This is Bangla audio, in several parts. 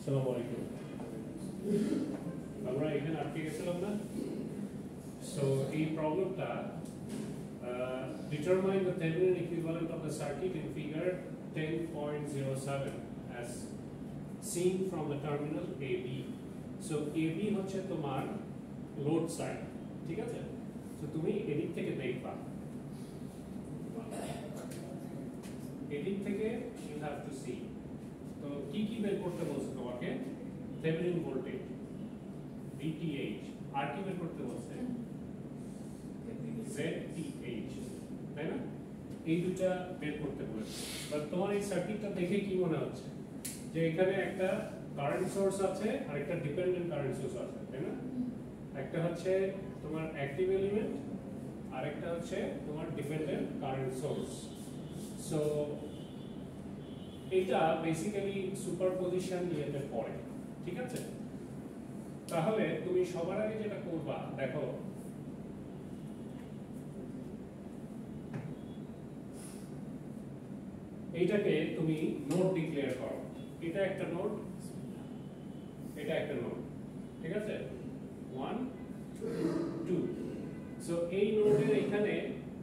আসসালামু আলাইকুম। আমরা এখানে আটকে গেছিলাম না? So এই প্রবলেমটা determine the Thevenin equivalent of the circuit in figure 10.07 as seen from the terminal AB. So AB হচ্ছে তোমার লোড সাইড, ঠিক আছে? So তুমি এদিক থেকে দেখবা, এদিক থেকে you have to see. তো কি কি বের করতে বলছে তোমাকে? থেভেনিন ভোল্টেজ, VTH, আর কি বের করতে বলছে? ZTH, তাই না? এই দুটো বের করতে বলেছে। বাট তোমার এই সার্কিটটা দেখে কি মনে হচ্ছে যে এখানে একটা কারেন্ট সোর্স আছে আর একটা ডিপেন্ডেন্ট কারেন্ট সোর্স আছে, তাই না? একটা হচ্ছে তোমার অ্যাক্টিভ এলিমেন্ট আর একটা হচ্ছে তোমার ডিপেন্ডেন্ট কারেন্ট সোর্স। সো এটা বেসিক্যালি সুপারপজিশন নিয়েতে পড়ে, ঠিক আছে? তাহলে তুমি সবার আগে যেটা করবা, দেখো এইটাকে তুমি নোড ডিক্লেয়ার করো। এটা একটা নোড, এটা একটা নোড, ঠিক আছে? 1 2। সো এই নোডের এখানে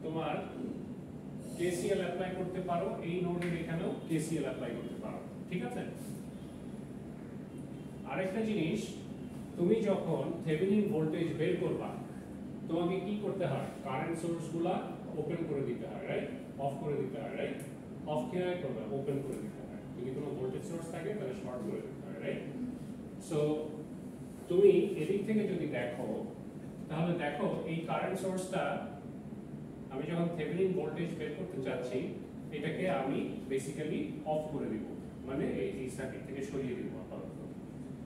তোমার KCL অ্যাপ্লাই করতে পারো, এই নোডের এখানেও KCL অ্যাপ্লাই করতে পারো, ঠিক আছে? আরেকটা জিনিস, তুমি যখন থেভেনিন ভোল্টেজ বের করবা তোমাকে কি করতে হয়? কারেন্ট সোর্সগুলা ওপেন করে দিতে হয়, রাইট? অফ করে দিতে হয়, রাইট? অফ কিভাবে করবে? ওপেন করে দিতে হয়। যদি কোনো ভোল্টেজ সোর্স থাকে তাহলে শর্ট করে দিতে হয়, রাইট? সো তুমি এদিক থেকে যদি দেখো তাহলে দেখো এই কারেন্ট সোর্সটা আমি যখন থেভেনিন ভোল্টেজ বের করতে চাচ্ছি এটাকে আমি বেসিক্যালি অফ করে দিব, মানে এই সার্কিট থেকে সরিয়ে দিব আপাতত।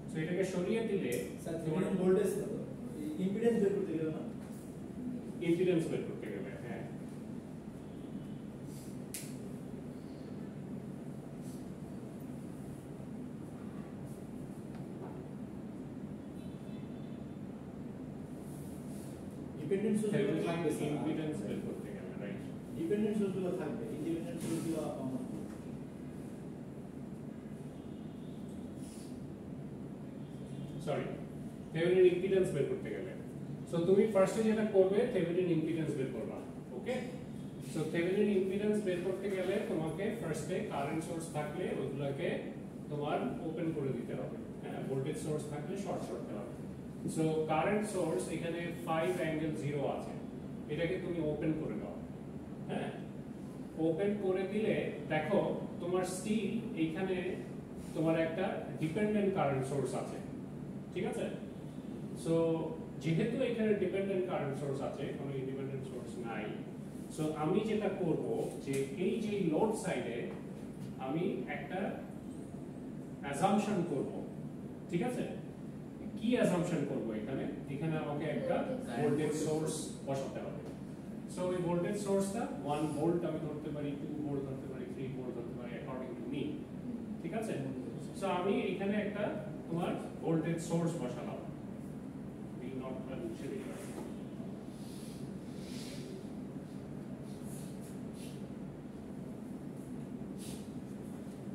সো এটাকে সরিয়ে দিলে স্যার থেভেনিন ভোল্টেজ কত? ইম্পিডেন্স বের করতে গেলে না? ইম্পিডেন্স বের করতে গেলে, হ্যাঁ। ডিপেন্ডেন্ট সোর্সগুলো থাকবে স্যার। ইম্পিডেন্স বের করতে গেলে, রাইট? ডিপেন্ডেন্ট সোর্সগুলো থাকবে, ইন্ডিপেন্ডেন্ট সোর্সগুলো সরি, থেভেনিন ইম্পিডেন্স বের করতে গেলে সো তুমি ফার্স্টে যেটা করবে থেভেনিন ইম্পিডেন্স বের করবা, ওকে? সো থেভেনিন ইম্পিডেন্স বের করতে গেলে তোমাকে ফার্স্টে কারেন্ট সোর্স থাকলে ওগুলোকে তোমার ওপেন করে দিতে হবে, হ্যাঁ? ভোল্টেজ সোর্স থাকলে শর্ট করতে হবে। সো কারেন্ট সোর্স এখানে 5∠0 আছে, এটাকে তুমি ওপেন করে দাও, হ্যাঁ? ওপেন করে দিলে দেখো তোমার স্টিল এইখানে তোমার একটা ডিপেন্ডেন্ট কারেন্ট সোর্স আছে, ঠিক আছে? সো যেহেতু এখানে ডিপেন্ডেন্ট কারেন্ট সোর্স আছে, কোনো ইন্ডিপেন্ডেন্ট সোর্স নাই, সো আমি যেটা করব যে এই যে লোড সাইডে আমি একটা অ্যাজাম্পশন করব, ঠিক আছে? কি অ্যাজাম্পশন করব? এখানে আমাকে একটা ভোল্টেজ সোর্স বসাতে হবে। সো এই ভোল্টেজ সোর্সটা 1 ভোল্ট আমি ধরতে পারি, 2 ভোল্ট ধরতে পারি, 3 ভোল্ট ধরতে পারি অ্যাকর্ডিং টু মি, ঠিক আছে? সো আমি এখানে একটা তোমার ভোল্টেজ সোর্স বসালাম, বি নট বা নিচে দিলাম।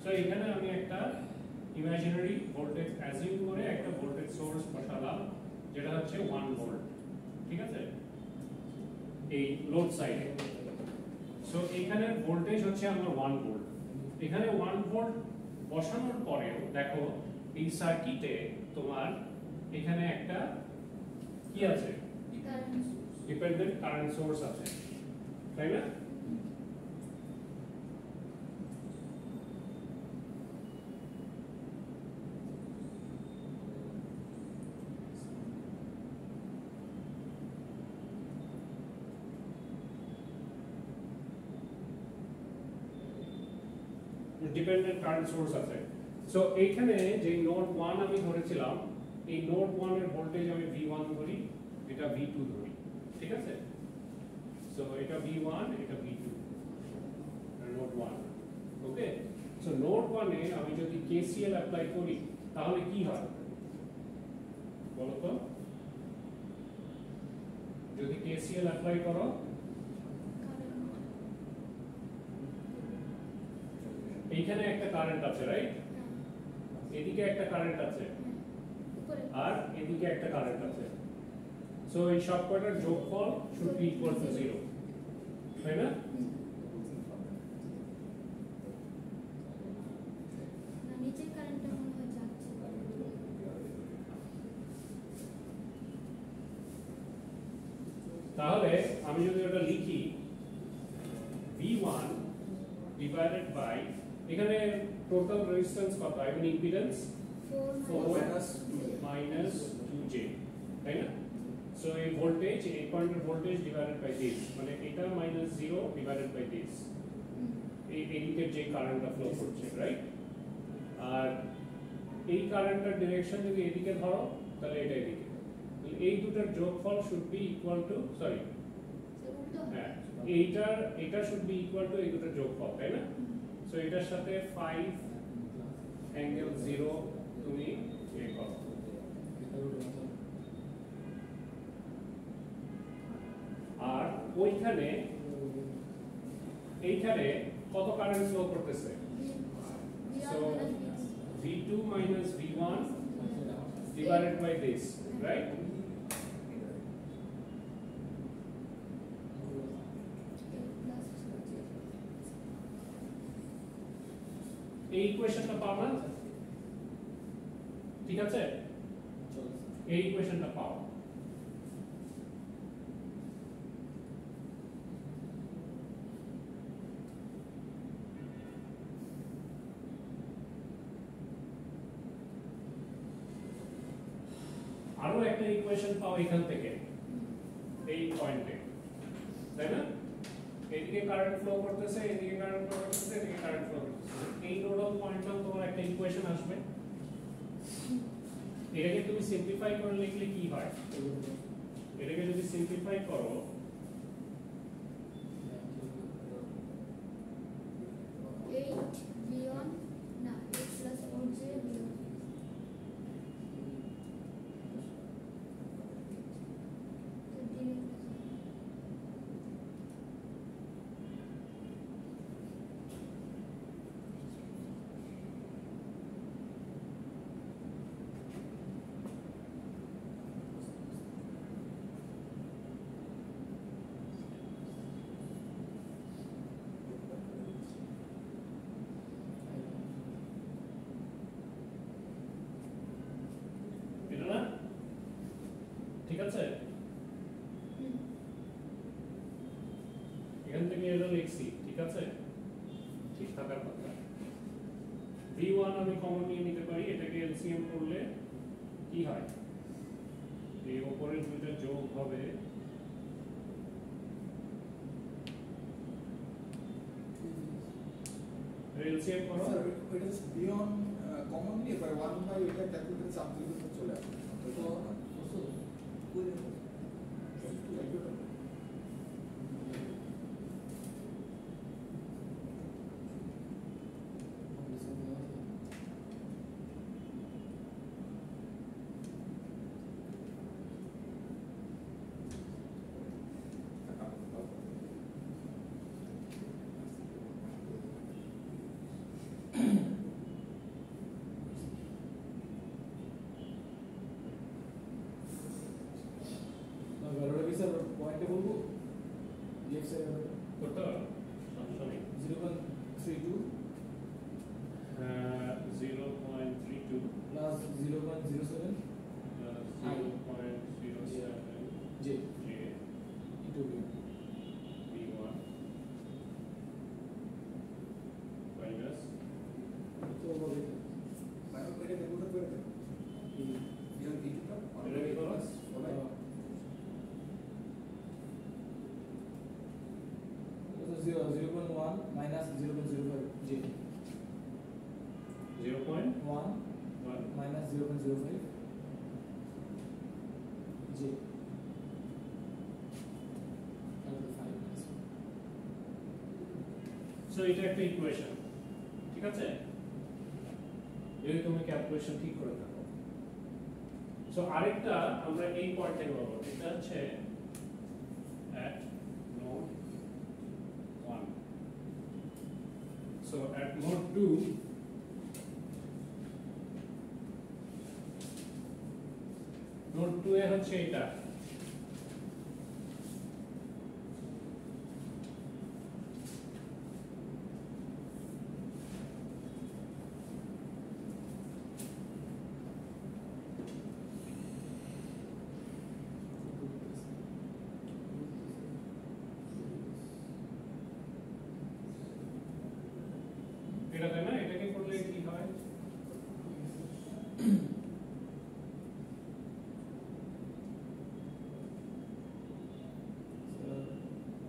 সো এখানে আমি একটা ইমাজিনারি ভোল্টেজ অ্যাজিউম করে একটা ভোল্টেজ সোর্স বসালাম যেটা হচ্ছে 1 ভোল্ট, ঠিক আছে? এই লোড সাইডে। সো এখানে ভোল্টেজ হচ্ছে আমার 1 ভোল্ট। এখানে 1 ভোল্ট বসানোর পরেও দেখো এই সার্কিটে তোমার এখানে একটা কি আছে? ডিপেন্ডেন্ট কারেন্ট সোর্স আছে, তাই না? ডিপেন্ডেন্ট কারেন্ট সোর্স আছে। সো এইখানে যে নোড 1 আমি ধরেছিলাম, এই নোড 1 এর ভোল্টেজ আমি V1 ধরি, এটা V2 ধরি, ঠিক আছে? সো এটা V1, এটা V2, নোড 1, ওকে? সো নোড 1 এ আমি যদি KCL অ্যাপ্লাই করি তাহলে কি হয় বলো তো? যদি KCL অ্যাপ্লাই করো এইখানে একটা কারেন্ট আছে, রাইট? এদিকে একটা কারেন্ট আছে উপরে আর এদিকে একটা কারেন্ট আছে সো এই সব কয়টার যোগফল শুড বি ইকুয়াল টু 0 তাই না না নিচের কারেন্টটা মনে হয় যাচ্ছে তাহলে আমি যদি এটা লিখি V1 ডিভাইডেড বাই এখানে টোটাল রেজিস্ট্যান্স কত I mean impedance 4 minus 2j তাই না সো এই ভোল্টেজ এই পয়েন্টের ভোল্টেজ ডিভাইডেড বাই দিস মানে এটা মাইনাস 0 ডিভাইডেড বাই দিস এই এদিকে যে কারেন্টটা ফ্লো করছে রাইট আর এই কারেন্টের ডাইরেকশন যদি এদিকে ধরো তাহলে এটা এদিকে তাহলে এই দুটোর যোগফল should be equal two sorry হ্যাঁ এটা শুড বি ইকুয়াল টু এই দুটোর যোগফল তাই না সো এটার সাথে 5 অ্যাঙ্গেল 0 তুমি এ করো আর ওইখানে এইখানে কত কারেন্ট ফ্লো করতেছে so V2 minus V1 divided by this right এই ইকুয়েশনটা পাও না ঠিক আছে এই ইকুয়েশনটা পাও আরো একটা ইকুয়েশন পাও এখান থেকে এই পয়েন্টে তাই না এদিকে কারেন্ট ফ্লো করতেছে এদিকে কারেন্ট ফ্লো করতেছে এদিকে কারেন্ট ফ্লো করতেছে এই নোডাল পয়েন্টটাও তোমার একটা ইকুয়েশন আসবে এটাকে তুমি সিম্পলিফাই করে লিখলে কি হয় এটাকে যদি সিম্পলিফাই করো V1 না 8 plus 4j V1 এটা না ঠিক আছে এখান থেকে এটা লিখছি ঠিক আছে ঠিক থাকার কথা V1 আমি কমন নিয়ে নিতে পারি এটাকে এলসিএম করলে কি হয় এই উপরের দুইটা যোগ হবে এলসিএম করো স্যার এটা বিয়ন্ড কমন নিয়ে পারে 1 বাই এটা ক্যালকুলেটর সাবজেক্ট চলে আসে তো রবি স্যার পয়েন্টে বলবো লেফট সাইড করতে পারো সমস্যা নেই 0.32 0.32 plus 0.07 0.07 j J into V1 minus তো বলে মানে এটা ক্যালকুলেটর করে দেন বিয়ন্ড এইটা এটা কি করো? বলে 0.1 minus 0.05 j 0.1 1 minus 0.05 j so এটা একটা ইকুয়েশন ঠিক আছে যদি তুমি ক্যালকুলেশন ঠিক করে থাকো সো আরেকটা আমরা এই পয়েন্ট থেকে পাবো এটা হচ্ছে at node 1 so at node 2 node 2 এ হচ্ছে এটা এটা তাই না, এটাকে করলে কি হয়?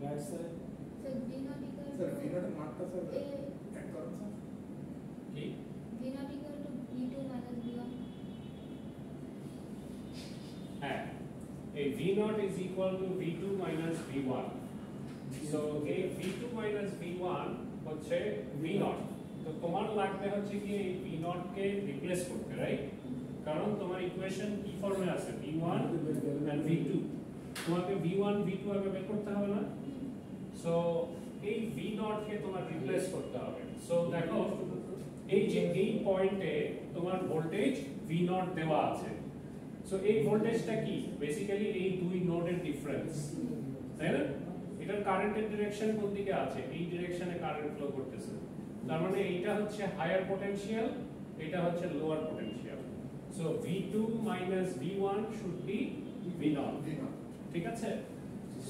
Right side So V not equal sir to V0 এর মানটা স্যার A এক করুন স্যার। কি V not equal to V2 minus V1. হ্যাঁ, এই v naught is equal to v2 minus v1. So এই v2 minus v1 হচ্ছে v naught. তো তোমার লাগবে হচ্ছে কি এই v naught কে রিপ্লেস করতে, রাইট? কারণ তোমার ইকুয়েশন কি ফর্মে আছে, v1 and v2, তোমাকে v1 v2 আগে বের করতে হবে না? সো এই v naught কে তোমার রিপ্লেস করতে হবে। সো দেখো এই যে এই পয়েন্টে তোমার ভোল্টেজ v naught দেওয়া আছে। সো এই ভোল্টেজটা কি বেসিক্যালি এই দুই নোডের ডিফারেন্স, তাই না? এটার কারেন্টের ডিরেকশন কোন দিকে আছে, এই ডিরেকশনে কারেন্ট ফ্লো করতেছে, তার মানে এইটা হচ্ছে হায়ার পটেনশিয়াল, এটা হচ্ছে lower potential. So v2 minus v1 should be v0, ঠিক আছে?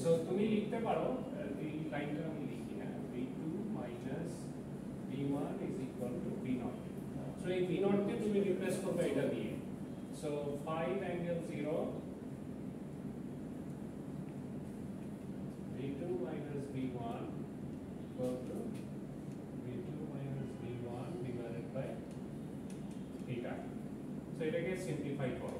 সো তুমি লিখতে পারো এই লাইনটা আমি লিখি, হ্যাঁ, v2 minus v1 is equal to v0। So এই v0 কে তুমি রিপ্লেস করবে এটা দিয়ে। So 5 angle 0 v2 minus v1 equal to v2 minus v1 divided by theta. So এটাকে সিম্পলিফাই করো।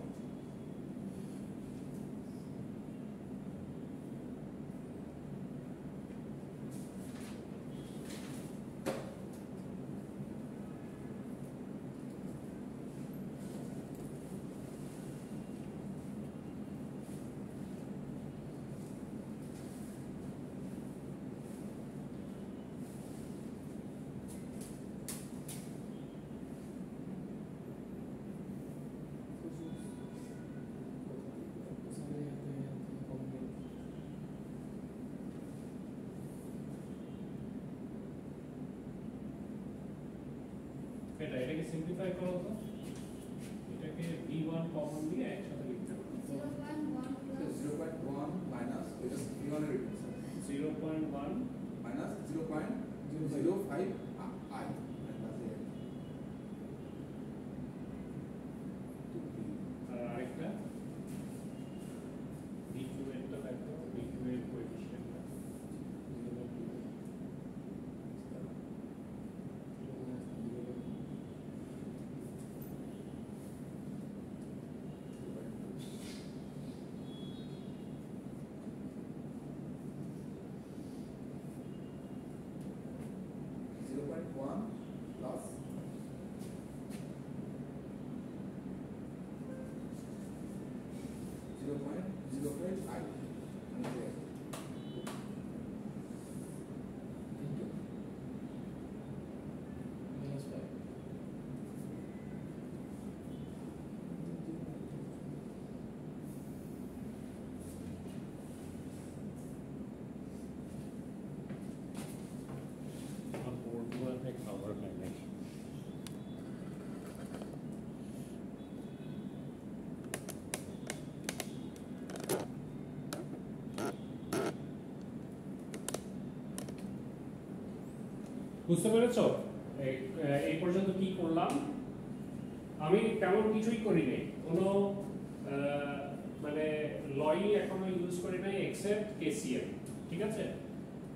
এটাকে সিম্পলিফাই করো তো, এটাকে v1 কমন নিয়ে একসাথে লিখতে পারো। 0.1 plus 0.1 মাইনাস এটা V1 এর রিডিং স্যার 0.1 মাইনাস 0.05 I আর আরেকটা v2 এরটা দেখো, v2 এর কোএফিশিয়েন্টটা 0.1 plus 0.05 I minus 5 और बोर्ड में एक कवर करने की বুঝতে পেরেছো এই পর্যন্ত কি করলাম? আমি তেমন কিছুই করি নাই, কোনো মানে লই এখনো ইউজ করি নাই এক্সেপ্ট কেসিএল, ঠিক আছে?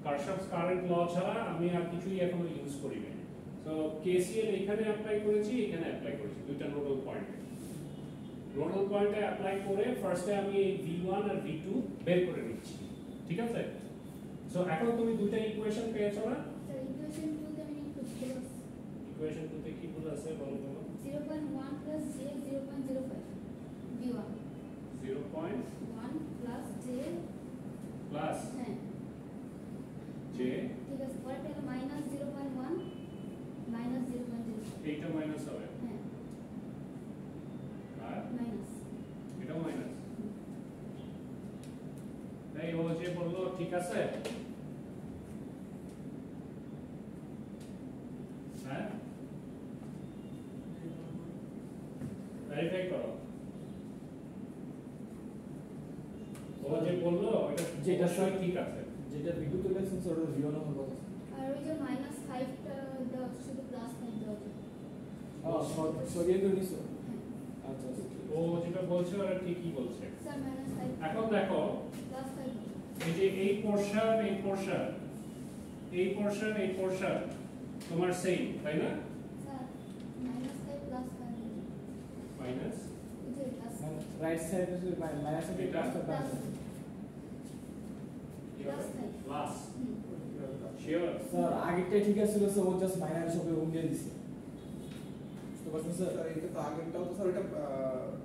কারশফস কারেন্ট ল ছাড়া আমি আর কিছুই এখনো ইউজ করি নাই। সো কেসিএল এখানে অ্যাপ্লাই করেছি, এখানে অ্যাপ্লাই করেছি, দুইটা নোডাল পয়েন্টে। নোডাল পয়েন্টে অ্যাপ্লাই করে ফার্স্টে আমি এই v1 আর v2 বের করে নিচ্ছি, ঠিক আছে? সো এখন তুমি দুইটা ইকুয়েশন পেয়েছো না? So equation 2 তে আমি একটু plus ইকুয়েশন 2 তে কি বলা আছে বলো বলো? 0.1 plus j 0.05 V1 0.1 plus j plus হ্যাঁ j ঠিক আছে, পরেরটা হলো minus 0.1 minus 0.05 এইটা মাইনাস হবে হ্যাঁ আর minus এটাও মাইনাস। ঠিক আছে? হ্যাঁ, ভেরিফাই করো। ও যে বললো এটা যেটা অবশ্যই ঠিক আছে। যেটা ভিডিও তুলে সেন্সর ওটা ভিডিও না হলো আর ওই যে -5 টা দেওয়া শুধু +5 দেওয়া যায়। সরিয়ে তো নিছো আচ্ছা ও যেটা বলছে ওরা ঠিকই বলছে। স্যার -5 এখন দেখো +5 এই যে এই পোরশন তোমার সেম তাই না? স্যার -5 +5 মাইনাস এই যে প্লাস রাইট সাইড এ মাইনাস এর এটা? প্লাসটা প্লাস প্লাস শিওর? স্যার আগেরটা ঠিক আছে স্যার ও জাস্ট মাইনাস হিসেবে উঠিয়ে দিছে তো বলছেন স্যার স্যার এটা তো আগেরটাও তো স্যার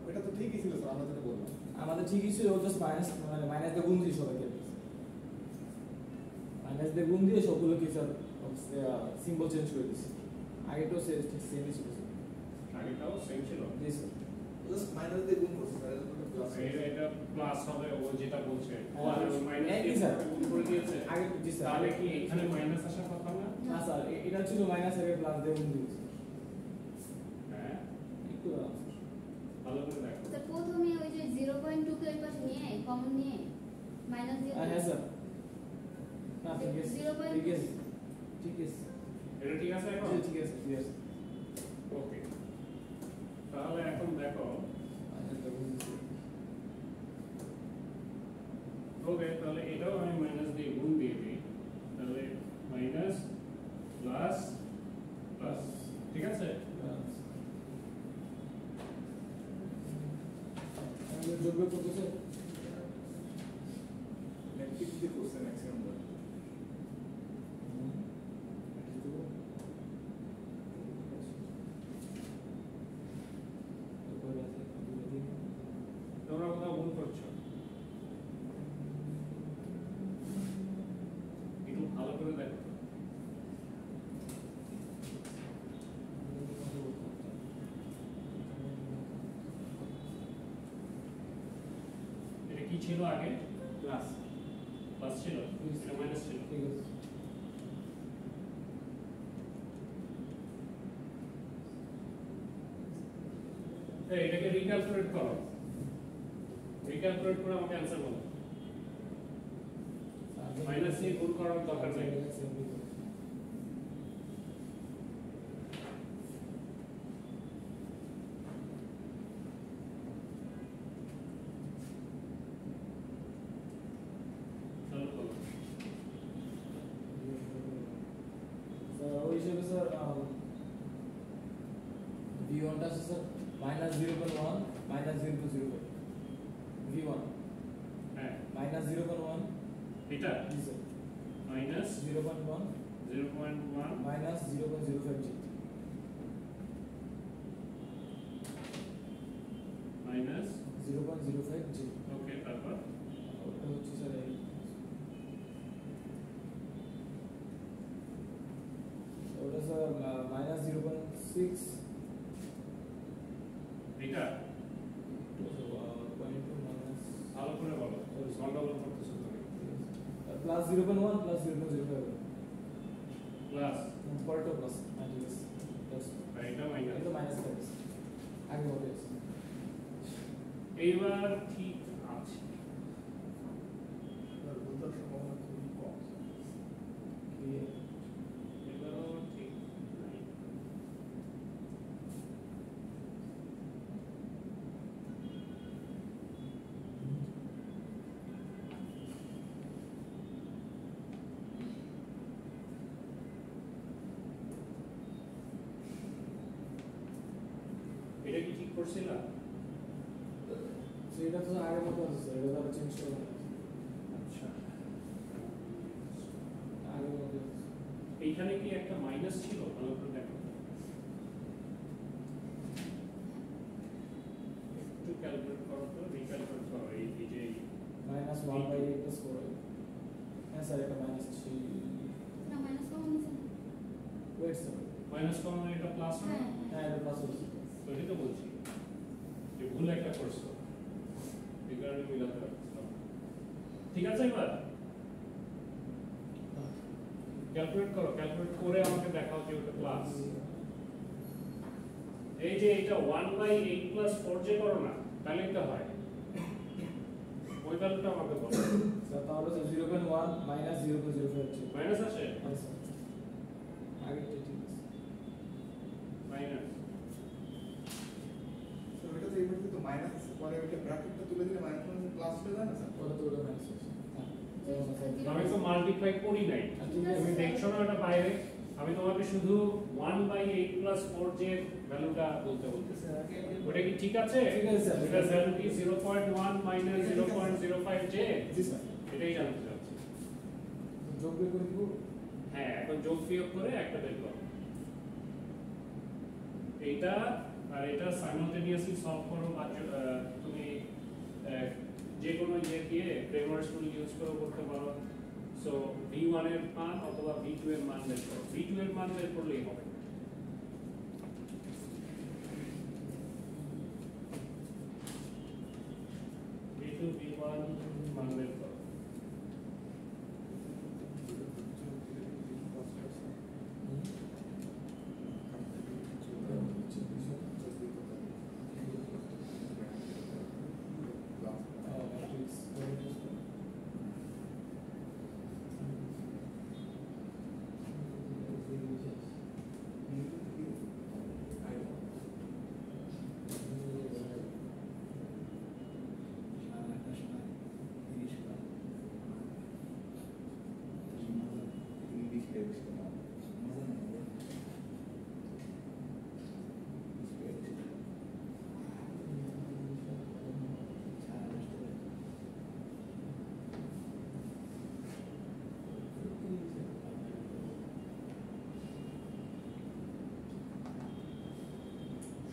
এটা তো ঠিকই ছিল স্যার আমরা যেটা বললাম। আমাদের ঠিকই ছিল ও জাস্ট মাইনাস মানে মাইনাস দিয়ে গুণ দিয়ে সবাইকে মাইনাস দিয়ে গুণ দিয়ে সবগুলো কি স্যার সিম্বল চেঞ্জ করে দিছে আগেটাও সেমই ছিল স্যার আগেটাও সেম ছিল। জি স্যার জাস্ট মাইনাস দিয়ে গুণ করছে স্যার এটা তো প্লাস। এটা প্লাস হবে ও যেটা বলছে। ও আর হ্যাঁ, মাইনাস একই স্যার। গুণ করে দিয়েছে। আগে জি স্যার তাহলে কি এখানে মাইনাস আসার কথা না? না স্যার এটা ছিল মাইনাস এর প্লাস দিয়ে গুণ দিয়েছে হ্যাঁ, একটু ভালো করে দেখো। স্যার প্রথমে ওই যে 0.2 কে পাশে নিয়ে কমন নিয়ে মাইনাস দিয়ে হ্যাঁ স্যার না ঠিক আছে 0.2 ঠিক আছে ঠিক আছে এটা ঠিক আছে এখন? জি ঠিক আছে ঠিক আছে ওকে, তাহলে এখন দেখো মাইনাস দিয়ে গুণ দিয়েছে ওকে, তাহলে এটাও আমি মাইনাস দিয়ে গুণ দিয়ে দিই। তাহলে মাইনাস প্লাস প্লাস, ঠিক আছে? আমি যোগ করতেছে নেগেটিভ দিয়ে করছে ম্যাক্সিমাম বার। তোমরা কোথাও ভুল করছো, একটু ভালো করে দেখো। এটা কি ছিল আগে? প্লাস প্লাস ছিল, এটা মাইনাস ছিল। ঠিক আছে এটাকে রিক্যালকুলেট করো, রিক্যালকুলেট করে আমাকে অ্যান্সার বলো। মাইনাস দিয়ে গুণ করার দরকার নেই। চলো বলো। স্যার ওই হিসেবে স্যার V1 টা আছে স্যার -0.1 -0.05 V1 হ্যাঁ, -0.1 এটা জি স্যার মাইনাস 0.1 0.1 -0.05 জি মাইনাস 0.05 জি ওকে, তারপর ওটা হচ্ছে স্যার এই ওটা স্যার -0.6 এটা .2 মাইনাস ভালো করে বলো, গন্ডগোল করতেছো তুমি। +0.1 +0.05 প্লাস পরেরটা প্লাস ঠিক আছে আর এটা মাইনাস। এটা মাইনাস থাকবে আগে হবে এইবার ঠিক আছে। স্যার ভুলটার সম্ভাবনা খুবই কম। এবারও ঠিক নাই। এটা কি ঠিক করছিলাম? সেটা তো আগের মতো আছে স্যার এটা তো চেঞ্জ করা আচ্ছা, আগের মতো এইখানে কি একটা মাইনাস ছিল? ভালো করে দেখো, একটু ক্যালকুলেট করো তো, রিক্যালকুলেট করো। এই যে -1/8 + 4 হ্যাঁ স্যার এটা -3 না মাইনাস কমন নিছেন ওয়েট স্যার মাইনাস কমন এটা প্লাস না? হ্যাঁ হ্যাঁ এটা প্লাস হচ্ছে তো এটাই তো বলছি যে ভুল একটা করছো, এই কারণে মিলাতে পারছো। ঠিক আছে এবার ক্যালকুলেট ক্যালকুলেট করে আমাকে দেখাও যে ওটা প্লাস এই যে এটা 1/8 প্লাস 4 যে করো না তাহলে এটা হয় ওই ভ্যালুটা আমাকে বলো স্যার তাহলে স্যার 0.1 মাইনাস 0.05 হচ্ছে মাইনাস আসে হ্যাঁ স্যার আগেরটা ঠিক আছে মাইনাস তো এটা তো এইবার কিন্তু মাইনাস আছে পরে ওইটা ব্র্যাকেটটা তুলে দিলে মাইনাস মাইনাস প্লাস হয়ে যায় না স্যার ওটা তো ওটা মাইনাস হচ্ছে আমি তো মাল্টিপ্লাই করি নাই তুমি দেখছো না ওটা বাইরে আমি তোমাকে শুধু 1/8 প্লাস 4 যে ভ্যালুটা বলতে বলতেছি ওটা কি ঠিক আছে ঠিক আছে, স্যার। এটা ভ্যালু কি 0.1 মাইনাস 0.05 জে জি স্যার এটাই জানতে চাচ্ছি যোগ বের করে দিব হ্যাঁ এখন যোগ বিয়োগ করে একটা বের করো এইটা আর এটা সাইমালটেনিয়াসলি সলভ করো বা তুমি যে কোনো ইয়ে দিয়ে ক্রেমারস রুল ইউজ করে করতে পারো সো v1 এর মান অথবা v2 এর মান বের করো v2 এর মান বের করলেই হবে v2 v1 মান বের করো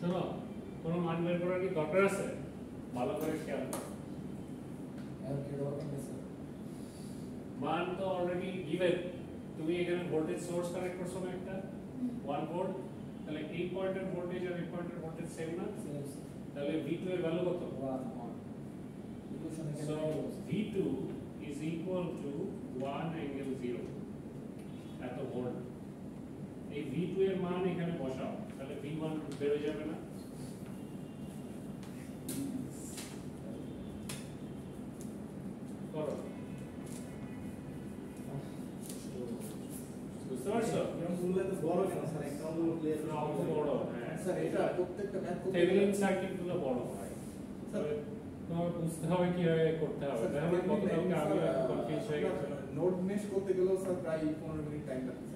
শোনো কোনো মান বের করার কি দরকার আছে ভালো করে খেয়াল করো আর কি দরকার নেই স্যার মান তো অলরেডি গিভেন তুমি এখানে ভোল্টেজ সোর্স কানেক্ট করছো না একটা 1 ভোল্ট তাহলে এই পয়েন্টের ভোল্টেজ আর এই পয়েন্টের ভোল্টেজ সেম না তাহলে v2 এর ভ্যালু কত so v2 is equal to 1 angle 0 এত ভোল্ট এই v2 এর মান এখানে বসাও তাহলে v1 বের হয়ে যাবে না করো বুঝতে পারছো বড় কেন স্যার একটা অঙ্ক ক্লিয়ার না, অঙ্ক বড় হ্যাঁ স্যার এটা প্রত্যেকটা ম্যাথ থেভেনিন সার্কিট গুলো বড় হয় তবে তোমার বুঝতে হবে কিভাবে করতে হবে তাহলে কতটা আমি কনফিউজ হয়ে গেছি নোট মেশ করতে গেলেও স্যার প্রায় 15 মিনিট টাইম লাগছে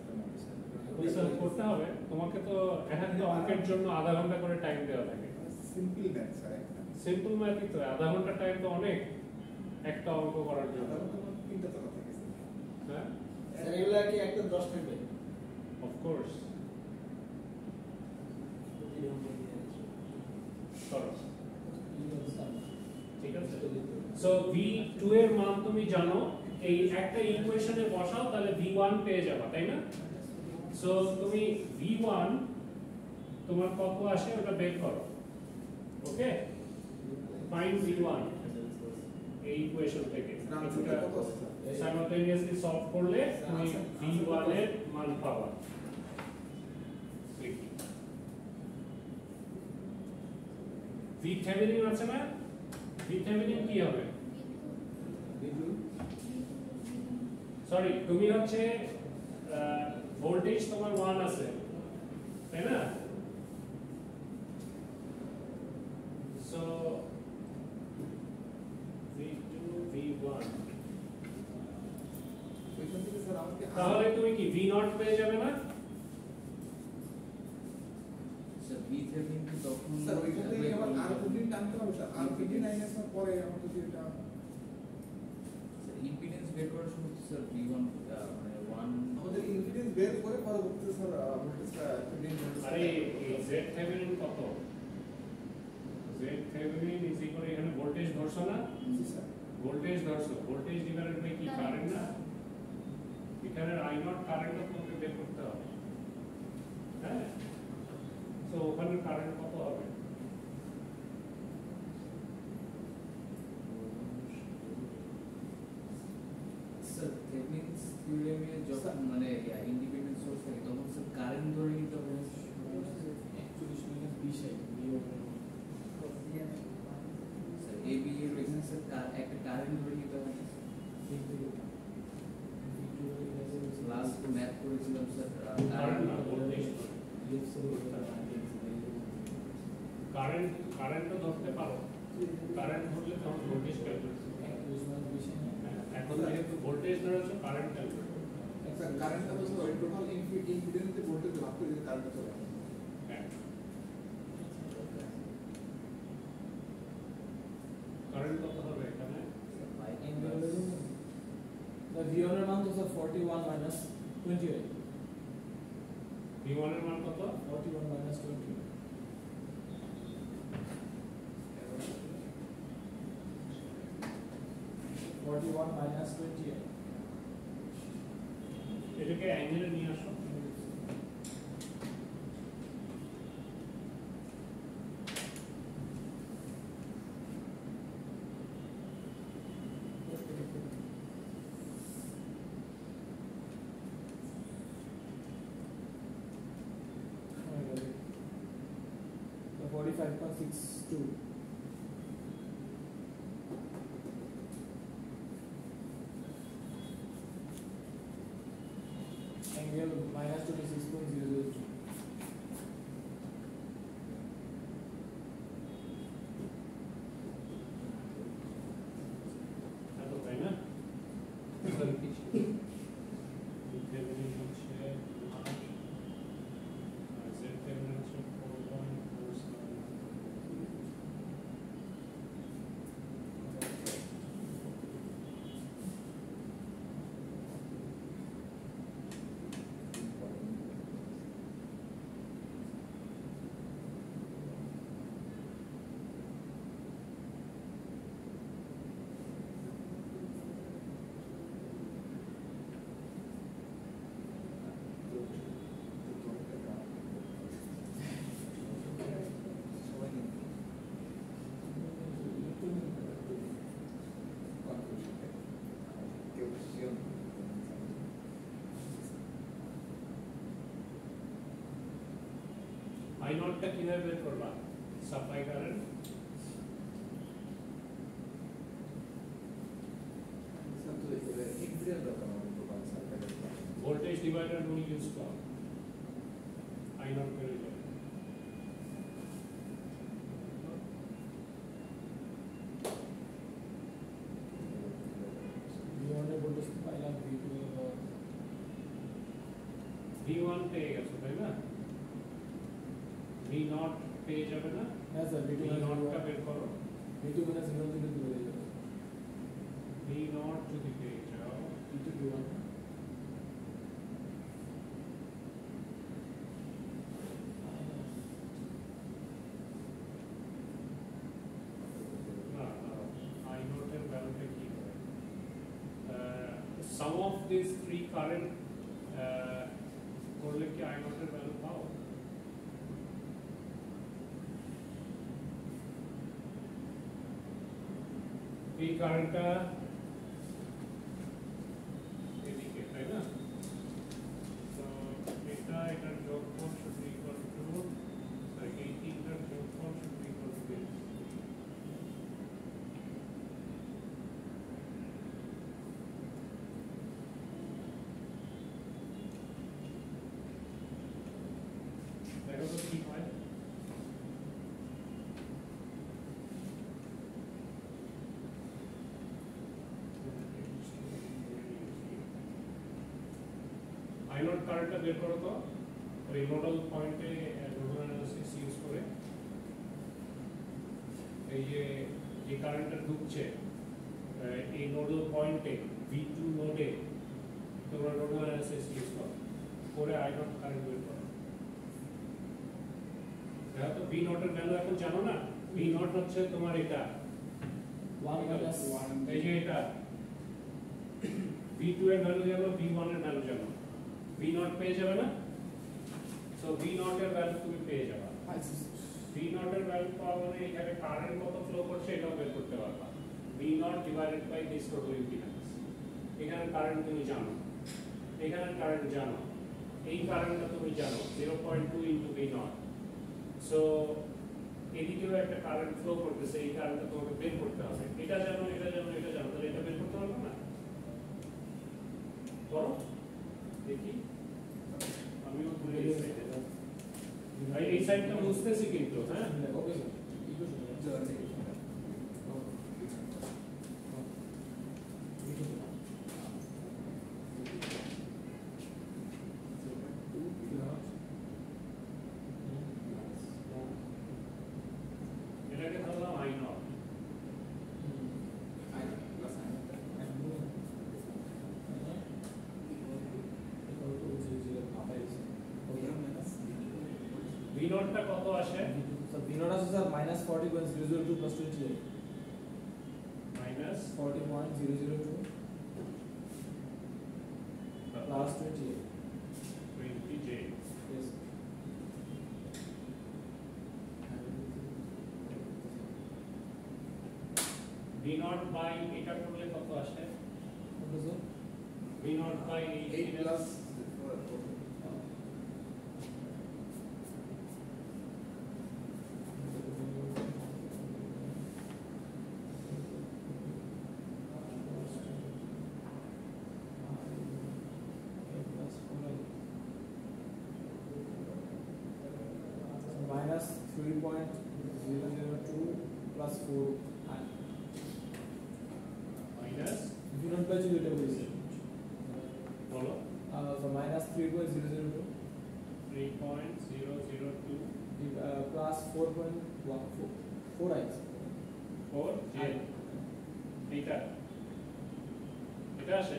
বুঝতে করতে হবে তোমাকে তো একটা অঙ্কের জন্য আধা ঘন্টা করে টাইম দেওয়া থাকে সিম্পল ম্যাথ স্যার একটা সিম্পল ম্যাথই তো আধা ঘন্টা টাইম তো অনেক একটা অঙ্ক করার জন্য তিনটা চালা থাকে হ্যাঁ স্যার এগুলা কি একদম 10 থাকবে অফ কোর্স করো ঠিক আছে সো v2 এর মান তুমি জানো এই একটা ইকুয়েশনে বসাও তাহলে v1 পেয়ে যাবে তাই না সো তুমি v1 তোমার কত আসে ওটা বের করো ওকে ফাইন্ড v1 এই ইকুয়েশন থেকে আনসারটা কত আছে স্যার সাইমালটেনিয়াসলি সলভ করলে তুমি v1 এর মান পাবা v-থেভেনিন আছে না v-থেভেনিন কি হবে সরি তুমি হচ্ছে ভোল্টেজ তোমার 1 আছে তাই না সো v2 v1 ওইখান থেকে স্যার আমাকে তাহলে তুমি কি v0 পেয়ে যাবে না স্যার v থেভেনিন তখন স্যার ওইখান থেকে আবার আর 15 টানতে হবে স্যার আর 15 আইএস পরে আমার তো এটা ইম্পিডেন্স বের করার সময় তো স্যার v1 মানে 1 আমাদের ইম্পিডেন্স বের করে পরবর্তীতে স্যার ভোল্টেজটা থেভেনিন আরে এই z-থেভেনিন কত z-থেভেনিন ইজ ইকুয়াল এখানে ভোল্টেজ ধরছো না জি স্যার ভোল্টেজ ধরছো ভোল্টেজ ডিভাইডেড বাই কি কারেন্ট না এখানে i0 কারেন্টটা তোমাকে বের করতে হবে হ্যাঁ তো ওখানে কারেন্ট কত হবে স্যার থেভেনিনস থিওরেমে যখন মানে ইন্ডিপেন্ডেন্ট সোর্স থাকে তখন স্যার কারেন্ট ধরে নিতে হবে না? 41 minus 20 স্যার এ বি এর এখানে স্যার একটা কারেন্ট ধরে নিতে হবে না? লাস্ট ম্যাথ করেছিলাম স্যার কারেন্ট না ভোল্টেজ কারেন্ট তো ধরতে পারো কারেন্ট ধরলে তখন ভোল্টেজ ক্যালকুলেট এখন যেহেতু ভোল্টেজ ধরেছো কারেন্ট ক্যালকুলেট স্যার কারেন্টটা তো স্যার টোটাল ইম্পিডেন্সে ভোল্টেজ ভাগ করে দিলে কারেন্টটা চলে আসে। হ্যাঁ কারেন্ট কত হবে এখানে The V1 এর মান তো স্যার 41 minus 28 V1 এর মান কত 41 minus 28 41 minus 28 এটাকে অ্যাঙ্গেলে নিয়ে আসো The 45.62 angle minus 26.003 এত তাই না Thevenin হচ্ছে 8 আর Z Thevenin হচ্ছে সবাই কনফিউশন কেউ শিওর I নটটা কিভাবে বের করবা সাপ্লাই কারেন্ট স্যার তো ইম্পিডেন্স দরকার আমাদের টোটাল সার্কিটের ভোল্টেজ ডিভাইডার রুল ইউজ করো I নট বের যাবে V1 এর ভোল্টেজ পাইলাম V2 এর V1 পেয়ে গেছো তাই না V নট পেয়ে যাবে না হ্যাঁ স্যার V2 V নটটা বের করো V2 minus 0 থেকে দূরে হয়ে যাবে V নট যদি পেয়ে যাও V2 V1 না I নটের ভ্যালুটা কি হবে sum of these three current করলে কি I নটের ভ্যালু পাও এই কারেন্টটা এদিকে তাই না তো এটা এটার যোগফল should be equal to এই তিনটার যোগফল should be equal to this দেখো তো কি হয় I নট কারেন্টটা বের করো তো ওই নোডাল পয়েন্টে নোডাল অ্যানালিসিস ইউজ করে এই যে কারেন্টটা ঢুকছে এই নোডাল পয়েন্টে V2 নোডে তোমরা নোডাল অ্যানালিসিস ইউজ করো করে I নট কারেন্ট বের করো দেখো তো V নটের ভ্যালু এখন জানো না V নট হচ্ছে তোমার এটা 1 minus এই যে এটা V2 এর ভ্যালু জানো V1 এর ভ্যালু জানো V নট পেয়ে যাবে না সো V নট এর ভ্যালু তুমি পেয়ে যাবে V নট এর ভ্যালু পাওয়া মানে এখানে কারেন্ট কত ফ্লো করছে এটাও বের করতে পারবা V naught divided by this total impedance এখানে কারেন্ট তুমি জানো এখানে কারেন্ট জানো, এই কারেন্টটা তুমি জানো 0.2 ইনটু ভি নট। সো এদিকেও একটা কারেন্ট ফ্লো করতেছে, এই কারেন্টটা তোমাকে বের করতে হবে। এটা জানো, এটা জানো, এটা জানো, তাহলে এটা বের করতে পারবে না? করো দেখি, আমিও ভুলে গেছি। এই সাইডটা বুঝতেছি কিন্তু, হ্যাঁ ওকে স্যার ইকুয়েশন এটাকে ধরলাম আই নট। ভি নটটা কত আসে? বিনোড আছে স্যার -40.002 + 28 মাইনাস -40.002 + 28 20 জে। yes ভি নট বাই এটা করলে কত আসে? Okay sir V naught by 8 plus -3.002 + 4 minus বিনোড বাই যেটা বলেছি বলো so -3.002 3.002 plus 4.14 is 4 জে। এটা এটা আসে,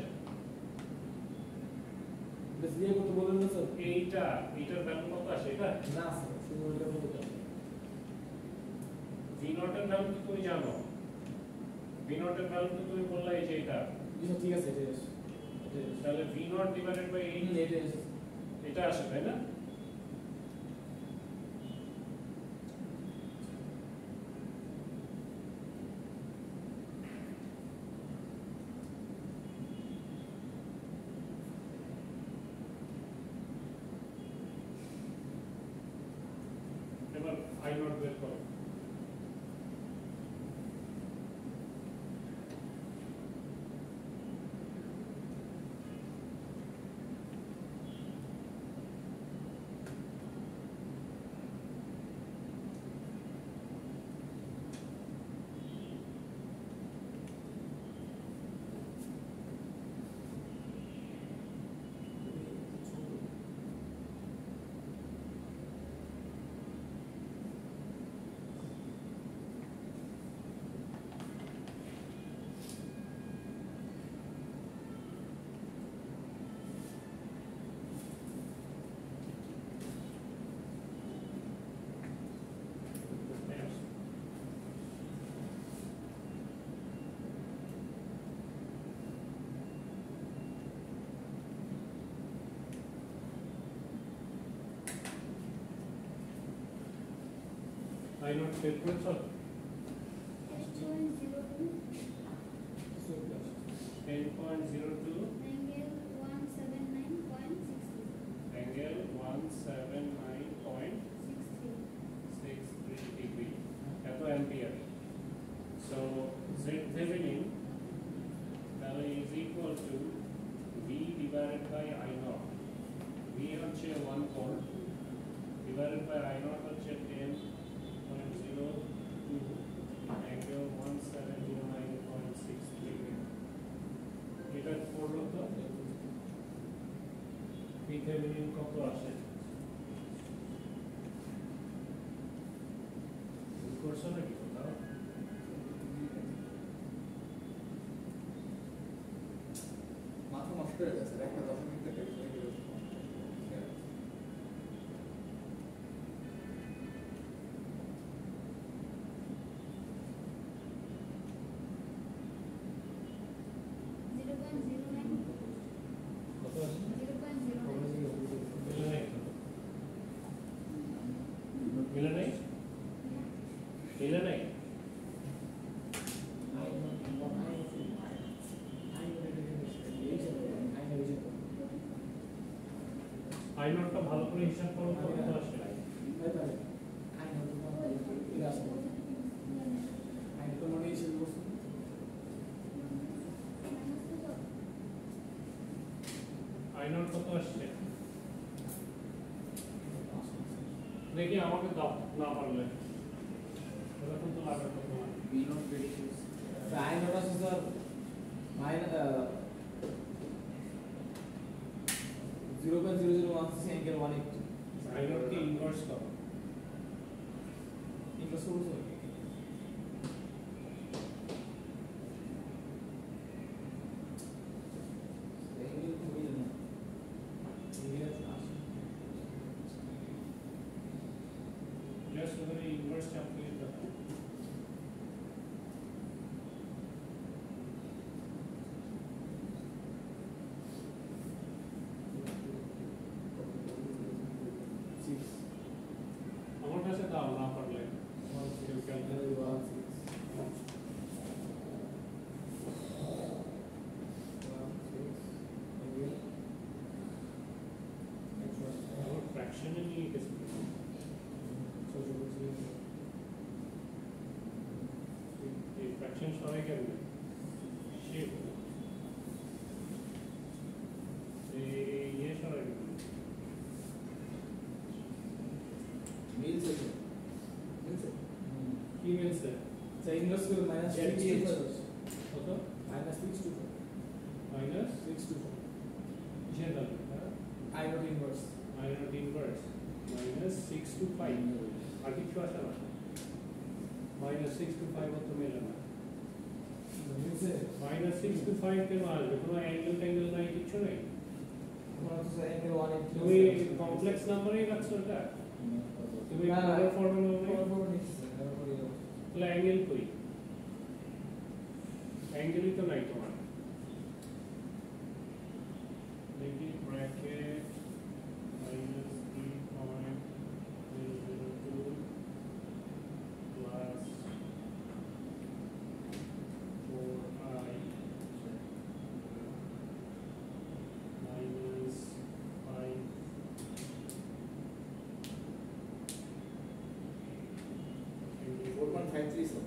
বেশ দিয়ে করতে বলেন না স্যার এইটার ভ্যালু কত আসে? এটা না স্যার শুধু এটা বলতে ভি নটের ভ্যালু কি তুমি জানো? ভি নটের ভ্যালু তো তুমি বললা এই যে এটা, ঠিক আছে এটা তাহলে ভি নট ডিভাইডেড বাই 8 এটা এটা আসে, তাই না? এবার আই নট বের করো। আই নট বের করেছো? 10.02 10.02 angle 179.63 angle 179.63 degree, এত অ্যাম্পিয়ার। সো Z Thevenin তাহলে is equal to V divided by I naught। V হচ্ছে 1 volt divided by I naught হচ্ছে 10.02 angle 1709.63। এটা করলো তো V Thevenin কত আসে? করছো নাকি কোথাও? মাথা নষ্ট হয়ে গেছে একটা দশমিক থেকে কত আছে মিলে নাই? মিলে নাই? মিলে নাই? আই নটটা ভালো করে হিসাব করো তো কত আসে আই নট কত আসছে দেখি আমাকে দাও না পারলে এরকম তো লাগবে কত না B naught predictions I notice sir, mine 0.001 angle 180. I naught কি ইনভার্স করো Inverse করবো sir? Angle খুবই না। Angle আছে। জাস্ট ওখানে ইনভার্স চাপ দিয়ে দাও Six. আমার কাছে দাও না পারলে কেউ ক্যালকুলেট আমার ফ্র্যাকশনে নিয়ে গেছে এই ফ্র্যাকশন সবাই কেমন সে ইয়ে সবাই কেমন Means it. কি মিলছে So inverse will minus Yeah, 6 to it's- 4. কত Minus 6 to 4. Minus 6 to 4. কিসের দাম I not inverse. I not inverse minus 6 to 5 আর কিছু আসে না মাইনাস 6 to 5 অত মেলে না Means it. মাইনাস 6 to 5 কেন আসবে কোনো অ্যাঙ্গেল ট্যাঙ্গেল নাই কিছু নেই তোমার হচ্ছে angle 180. তুমি কমপ্লেক্স নাম্বারেই রাখছো এটা তুমি পোলার ফর্মুলা তাহলে অ্যাঙ্গেল কই অ্যাঙ্গেলই তো নাই তোমার দেখি bracket minus 3.002 plus 4i minus 5 4.53 sir.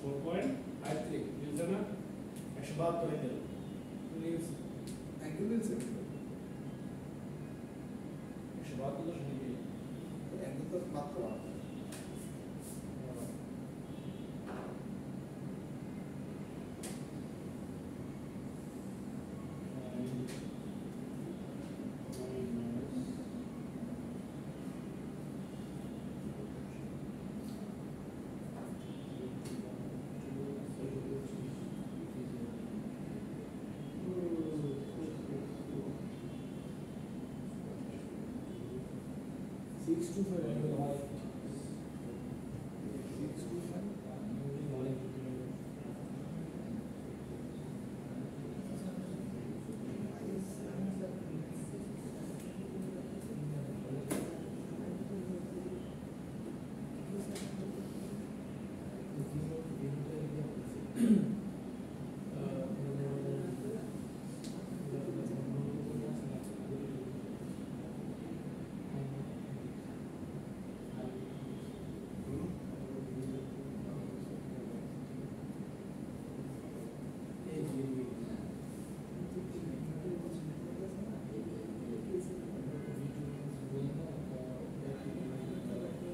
4.53 মিলছে না 172 angle. Means Angle মিলছে? 172 তো শুনি। Angle তো মাত্র আছে। Six to 4 angle 180. 6 to 5.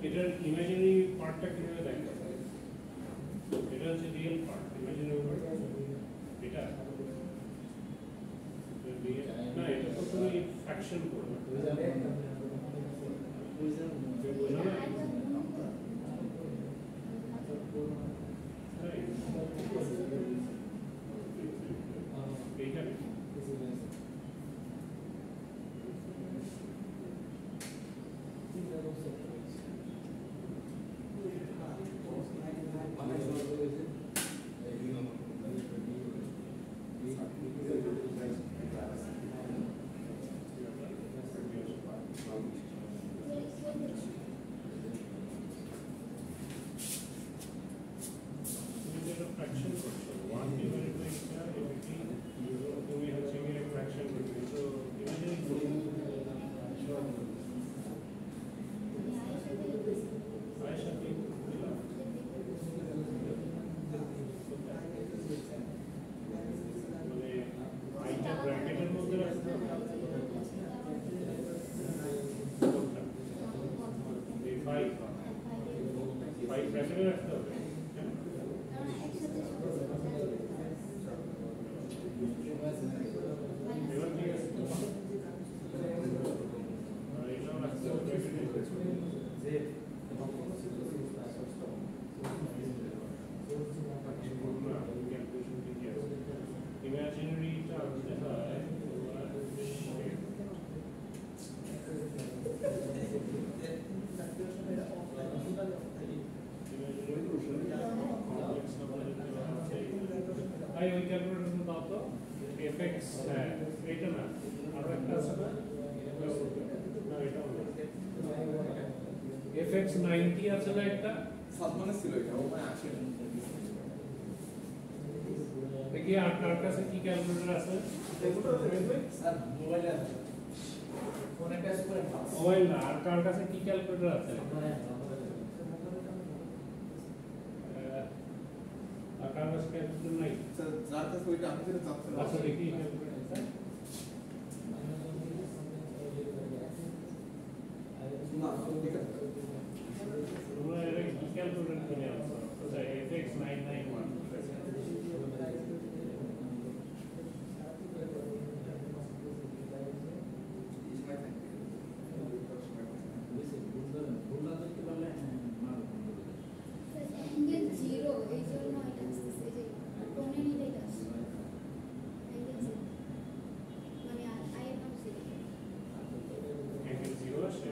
এটার ইমাজিনারি পার্টটা কিভাবে দেখা যায় এটা হচ্ছে রিয়েল পার্ট ইমাজিনারি এটা না এটা তো তুমি ফ্র্যাকশন করবে বোঝা না এইখানে বাই ব্র্যাকেটে রাখতে হবে হ্যাঁ? কারণ একসাথে এবার ঠিক আছে আর এটাও রাখতে হবে ব্র্যাকেটে। ইমাজিনারিটা আনতে হয় ভাই ওই ক্যালকুলেটর দাও তো এফএক্স হ্যাঁ এটা না আরো একটা আছে না না এটাও না এফএক্স 90 আছে না একটা সালমানের ছিল এটা ও মানে আসে দেখি আপনার কাছে কি ক্যালকুলেটর আছে স্যার মোবাইলে আছে ফোনে কাজ করে মোবাইল না আর কার কাছে কি ক্যালকুলেটর আছে আর কার কাছে ক্যালকুলেটর নাই স্যার যার কাছে ওইটা আমি যেটা চাচ্ছিলাম আচ্ছা দেখি ক্যালকুলেটর আছে না ঠিক আছে তোমরা এর কি ক্যালকুলেটর কিনে আনছো আচ্ছা এফএক্স 991 ঠিক আছে অ্যাঙ্গেল 0 এই জন্য এটা আসছে যে কোণে নিলে এটা আসছে অ্যাঙ্গেল 0 মানে আই এর নাম 0 অ্যাঙ্গেল 0 আসে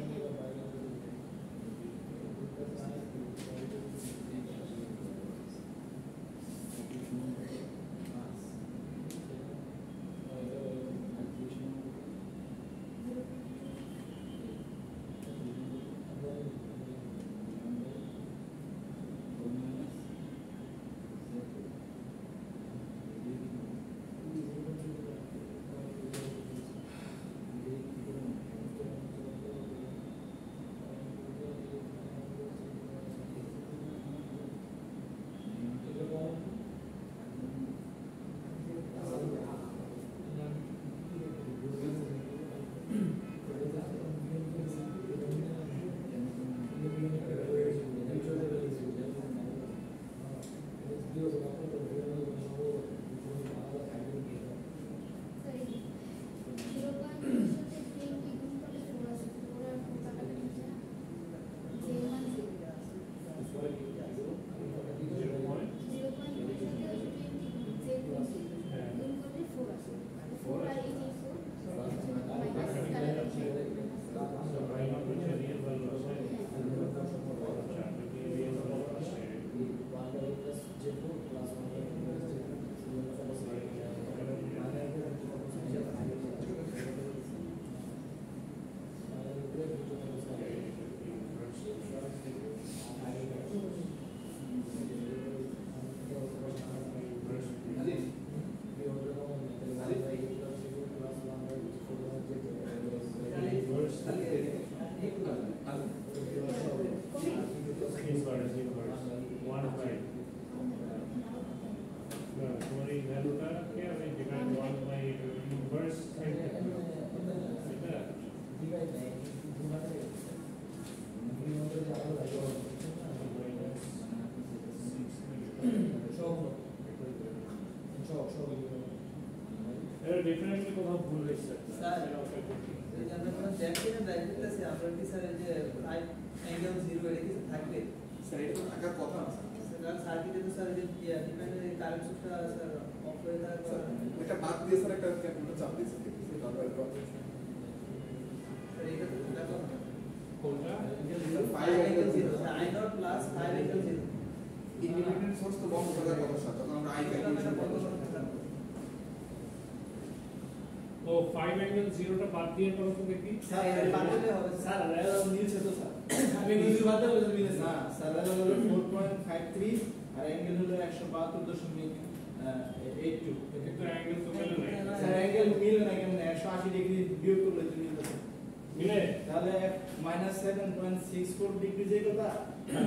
ডেফিনেটলি কোথাও ভুল হয়েছে স্যার এই যে আমরা কোনো দেখি না দেখতেছি আমরা কি স্যার এই যে রাইট অ্যাঙ্গেল 0 এর কিছু থাকবে স্যার এটা তো থাকার কথা না স্যার সার্কিটে তো স্যার যে ডিপেন্ডেন্ট কারেন্ট সোর্সটা স্যার অফ হয়ে থাকে স্যার এটা বাদ দিয়ে স্যার একটা ক্যালকুলেটর চাপ দিয়েছে তারপরে স্যার এটা তো দেখো কোনটা 5 angle 0 I not plus 5 angle 0 independent source তো বন্ধ করার কথা স্যার তখন আমরা আই ক্যালকুলেশন করব ও 5 অ্যাঙ্গেল 0টা বাদ দিয়ে করো তো দেখি স্যার এটা বাদ দিলে হবে স্যার রেল মিলছে তো স্যার আমি নিজে বাদ দিলে মিলছে না স্যার রেল হলো 4.53 আর অ্যাঙ্গেল হলো 172.82 কিন্তু অ্যাঙ্গেল তো কেন নাই স্যার অ্যাঙ্গেল মিলে না কেন 180 ডিগ্রি বিয়োগ করলে তো মিলবে মিলে তাহলে -7.64 ডিগ্রি যে কথা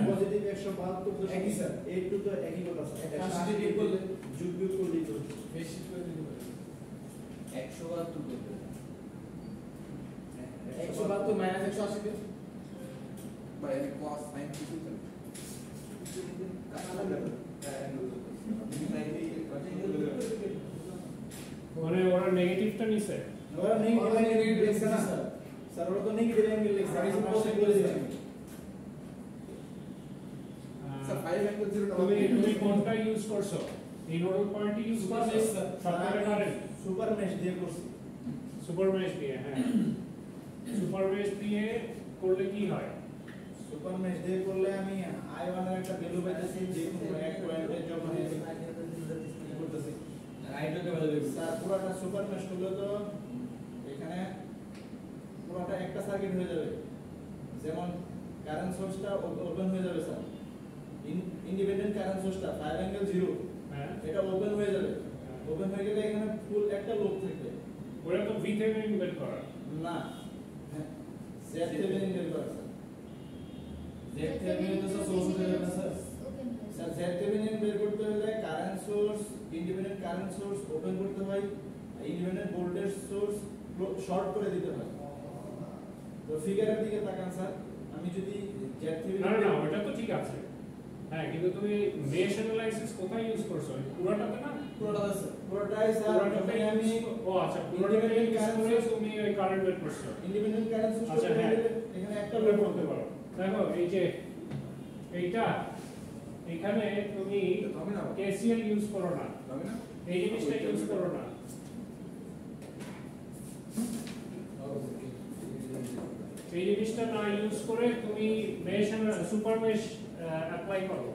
পজিটিভ 172 একই স্যার 82 তো একই কথা স্যার 180 ডিগ্রি করলে যোগ বিয়োগ করলেই তো বেশি করে দিতে পারে 172 করবে 172 -180 তে বা এর cos sin কিছু তো মানে ওরা নেগেটিভটা নিছে ওরা নেগেটিভ লিখছে না স্যার স্যার ওরা তো নেগেটিভ অ্যাঙ্গেল লিখছে আমি সাপোজ বলে দিলাম স্যার 5 অ্যাঙ্গেল 0 টা তুমি কোনটা ইউজ করছো এই নোডাল পয়েন্ট ইউজ করছো সবকটা কারেন্ট সুপার মেশ দিয়ে করছি সুপার মেশ দিয়ে হ্যাঁ সুপার মেশ দিয়ে করলে কি হয় সুপার মেশ দিয়ে করলে আমি i1 এর একটা ভ্যালু পাইতেছি যে কোনো এক পয়েন্টে যখন করতেছি আইডলকে ভালো দেখছি স্যার পুরোটা সুপার মেশ করলে তো এখানে পুরোটা একটা সার্কিট হয়ে যাবে যেমন কারেন্ট সোর্সটা ওপেন হয়ে যাবে স্যার ইন্ডিপেন্ডেন্ট কারেন্ট সোর্সটা 5 অ্যাঙ্গেল 0 হ্যাঁ এটা ওপেন হয়ে যাবে ওপেন হয়ে গেলে এখানে ফুল একটা লুপ থাকবে ওরা তো ভিথেভেনিন বের করা না হ্যাঁ সেট থেভেনিন বের করা স্যার জেড থেভেনিন তো সোর্স হয়ে যাবে স্যার স্যার জেড থেভেনিন বের করতে হলে current source independent current source open করতে হয় ইন্ডিপেন্ডেন্ট ভোল্টেজ সোর্স শর্ট করে দিতে হয় তো ফিগারের দিকে তাকান স্যার আমি যদি জেড না থেভেনিন না ওটা তো ঠিক আছে হ্যাঁ কিন্তু তুমি মেশ অ্যানালাইসিস কোথায় ইউজ করছো পুরোটাতে না পুরোটাই স্যার পুরোটাতে আমি ও আচ্ছা পুরোটাতে ইউজ করে তুমি ওই কারেন্ট বের করছো ইন্ডিপেন্ডেন্ট কারেন্ট সোর্স আচ্ছা, হ্যাঁ। এখানে একটা বের লুপ করতে পারো দেখো এই যে এইটা এখানে তুমি হবে না কেসিএল ইউজ করো না হবে না এই জিনিসটা ইউজ করো না এই জিনিসটা না ইউজ করে তুমি মেশ সুপার মেশ অ্যাপ্লাই করো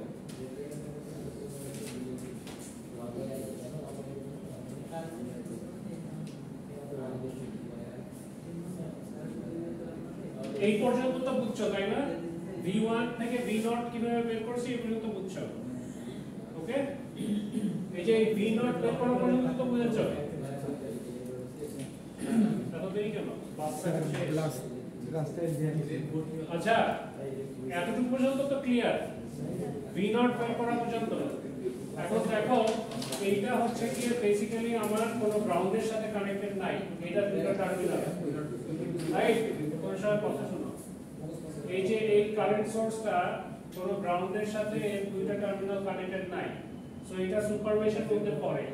এই পর্যন্ত তো বুঝছো তাই না V1 থেকে V0 কিভাবে বের করছি এই পর্যন্ত বুঝছো ওকে এই যে V0 বের করা পর্যন্ত তো বুঝেছো এত দেরি কেন আচ্ছা এতটুকু পর্যন্ত তো ক্লিয়ার V0 বের করা পর্যন্ত এখন দেখো এইটা হচ্ছে কি বেসিক্যালি আমার কোনো গ্রাউন্ডের সাথে কানেক্টেড নাই এটা দুটো টার্মিনাল রাইট কোন সময় কথা শোনো এই যে এই কারেন্ট সোর্সটা কোনো গ্রাউন্ডের সাথে এর দুইটা টার্মিনাল কানেক্টেড নাই সো এটা সুপার মেশের মধ্যে পড়ে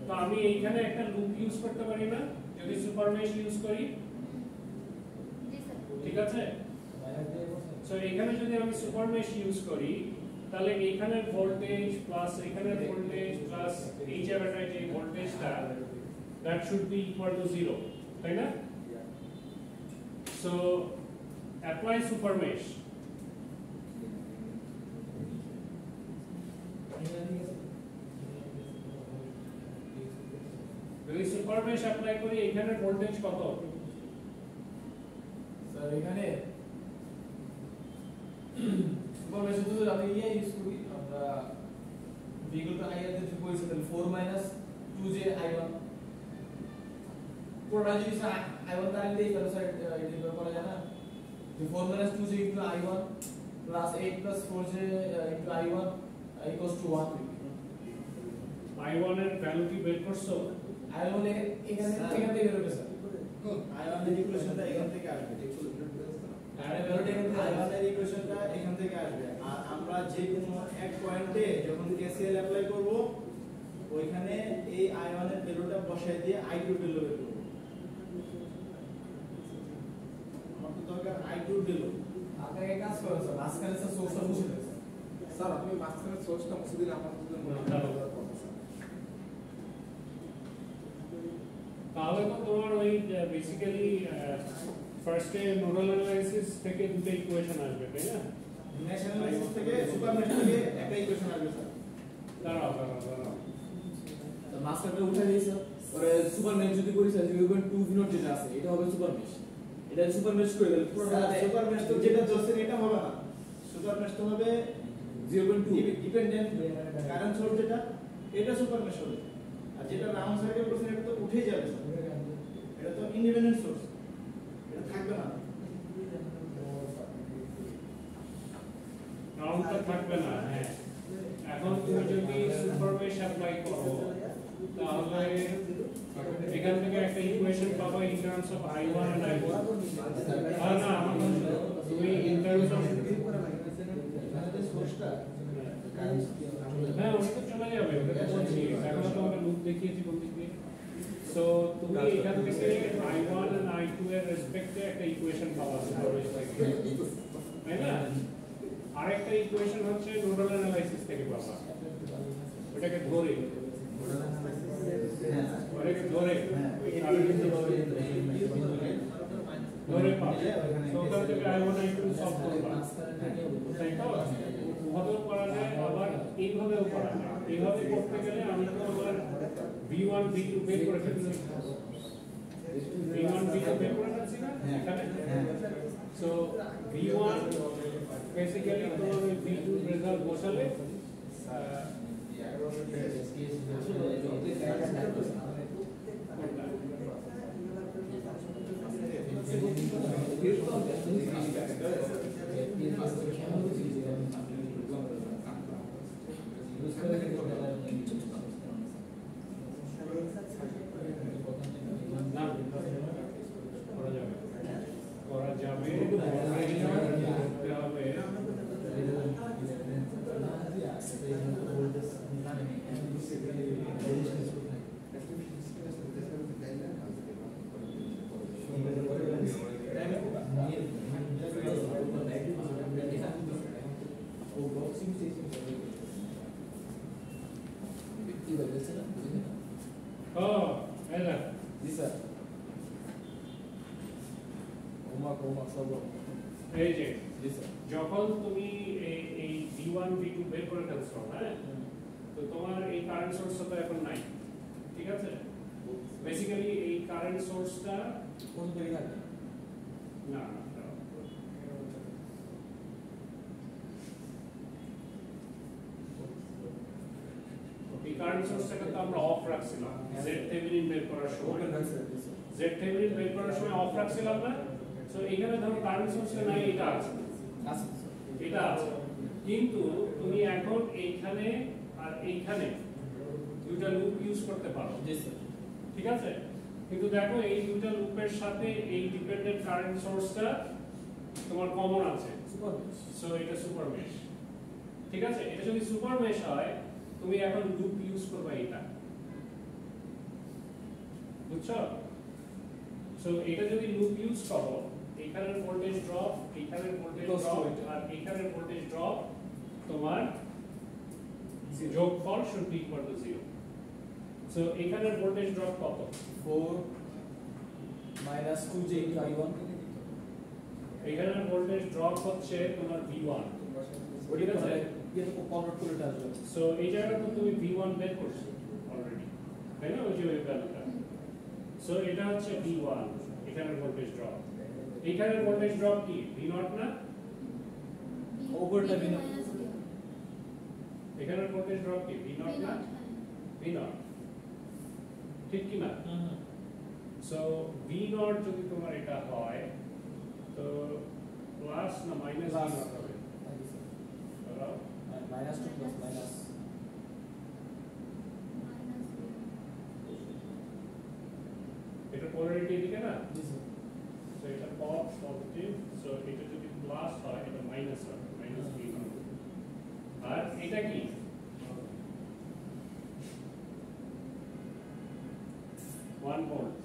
তো আমি এইখানে একটা লুপ ইউজ করতে পারি না যদি সুপার মেশ ইউজ করি ঠিক আছে সো এখানে যদি আমি সুপার মেশ ইউজ করি তাহলে এইখানের ভোল্টেজ প্লাস এইখানের ভোল্টেজ প্লাস এই জায়গাটায় যে ভোল্টেজটা that should be equal to 0 তাই না সো অ্যাপ্লাই সুপার মেশ যদি সুপার মেশ অ্যাপ্লাই করি এইখানের ভোল্টেজ কত স্যার এখানে সুপার মেশ তো আমি ইউজ করি আমরা বিগল টু আই এর যে কইছে তাহলে 4 2j i1 পুরোটা যদি i1 তাহলে দেই তাহলে স্যার এটা করা যায় না যে 4 2j into i1 plus 8 plus 4j into i1 equals to 1 i1 এর ভ্যালু কি বের করছো i1 এখান থেকে বের হবে স্যার i1 এর ইকুয়েশনটা এখান থেকে আসবে আরে ভ্যালুটা এখান থেকে i1 এর ইকুয়েশনটা এখান থেকে আসবে আর আমরা যে কোনো এক পয়েন্টে যখন কেসিএল অ্যাপ্লাই করব ওইখানে এই i1 এর ভ্যালুটা বসায় দিয়ে i2 এর ভ্যালু বের করব আমার তো দরকার i2 এর ভ্যালু আপনাকে কাজ করো স্যার মাঝখানে স্যার সোর্সটা মুছে দেন স্যার আপনি মাঝখানে সোর্সটা মুছে দিলে আমার জন্য মনে হয় তাহলে তো তোমার ওই বেসিক্যালি ফার্স্টে নোডাল অ্যানালাইসিস থেকে দুটো ইকুয়েশন আসবে তাই না মেশ অ্যানালাইসিস থেকে সুপার মেশ থেকে একটা ইকুয়েশন আসবে স্যার দাঁড়াও মাস্টারটা উঠে দিয়েছে পরে সুপার মেশ যদি করি স্যার 0.2 যেটা আছে এটা হবে সুপার মেশ এটা সুপার মেশ করে দিলে পুরোটা সুপার মেশ তো যেটা দোষের এটা হবে না সুপার মেশ তো হবে 0.2 ডিপেন্ডেন্ট কারেন্ট সোর্স যেটা এটা সুপার মেশ হবে আর যেটা রাউন্ড সার্কেল করছেন এটা তো উঠেই যাবে স্যার এটা তো ইন্ডিপেন্ডেন্ট সোর্স এটা থাকবে না রাউন্ডটা থাকবে না হ্যাঁ এখন তুমি যদি সুপার মেশ অ্যাপ্লাই করো তাহলে এখান থেকে একটা ইকুয়েশন পাবো in terms of i1 and i2 আর না আমার তুমি ইন টার্মস অফ সোর্সটা রেসপেক্টে একটা ইকুয়েশন পাওয়া সুপারমেশ থেকে, তাই না? আরেকটা ইকুয়েশন হচ্ছে নোডাল অ্যানালাইসিস থেকে পাওয়া, ওটাকে ধরে ওটাকে ধরে ওই কারেন্ট ধরে পাবে। তো ওখান থেকে I1 I2 সলভ করবা, তাই তো? ওভাবেও করা যায়, আবার এইভাবেও করা যায়। এইভাবে করতে গেলে আমি তো আমার V1 V2 বের করে ফেলছি, V1 V2 বের করে ফেলছি না এখানে। সো V1 বেসিক্যালি তোমার ওই V2 রেজাল্ট বসালে না করা যাবে করতে হবে। ও এলা জি স্যার ওমা সব এই যে জি স্যার যখন তুমি এই V1 V2 বের করে ফেলছো, হ্যাঁ, তো তোমার এই কারেন্ট সোর্সটা তো এখন নাই, ঠিক আছে? বেসিক্যালি এই কারেন্ট সোর্সটা কোন তৈরি থাকে না এই কারেন্ট সোর্সটাকে তো আমরা অফ রাখছিলাম ZThevenin বের করার সময়, ওপেন রাখছে জি স্যার ZThevenin বের করার সময় অফ রাখছিলাম না। সো এখানে ধরো কারেন্ট সোর্সটা নাই, এটা আছে, আছে এটা আছে, কিন্তু তুমি এখন এইখানে আর এইখানে দুইটা লুপ ইউজ করতে পারো, জি স্যার ঠিক আছে? কিন্তু দেখো এই দুইটা লুপের সাথে এই ডিপেন্ডেন্ট কারেন্ট সোর্সটা তোমার কমন আছে, সুপার সো এটা সুপার মেশ, ঠিক আছে? এটা যদি সুপার মেশ হয় তুমি এখন লুপ ইউজ করবে এটা, বুঝছো? সো এটা যদি লুপ ইউজ করো, এখানের ভোল্টেজ ড্রপ, এখানের voltage Close to drop it. আর এখানের ভোল্টেজ ড্রপ তোমার যোগফল should be equal to 0. So এখানের ভোল্টেজ ড্রপ কত? 4 minus 2j into I1 এখানের ভোল্টেজ ড্রপ হচ্ছে তোমার V1, ঠিক আছে? ये तो कन्वर्ट করে এটা আসবে সো এই জায়গাটা তো তুমি V1 বের করছো অলরেডি, তাই না? ওই যে ওই ভ্যালুটা। সো এটা হচ্ছে V1, এখানের ভোল্টেজ ড্রপ। এখানের ভোল্টেজ ড্রপ কি V0 না? ওভারটা বিনা এখানের ভোল্টেজ ড্রপ কি V0 না? V0, ঠিক কি না? সো V0 যদি তোমার এটা হয় তো প্লাস না মাইনাস Plus. V0 হবে? ধরো minus 2 plus minus এটা পোলারিটি এদিকে না? জি স্যার সো এটা পজিটিভ, সো এটা যদি প্লাস হয় এটা মাইনাস হবে, মাইনাস V0। আর এটা কি? ওয়ান ভোল্ট,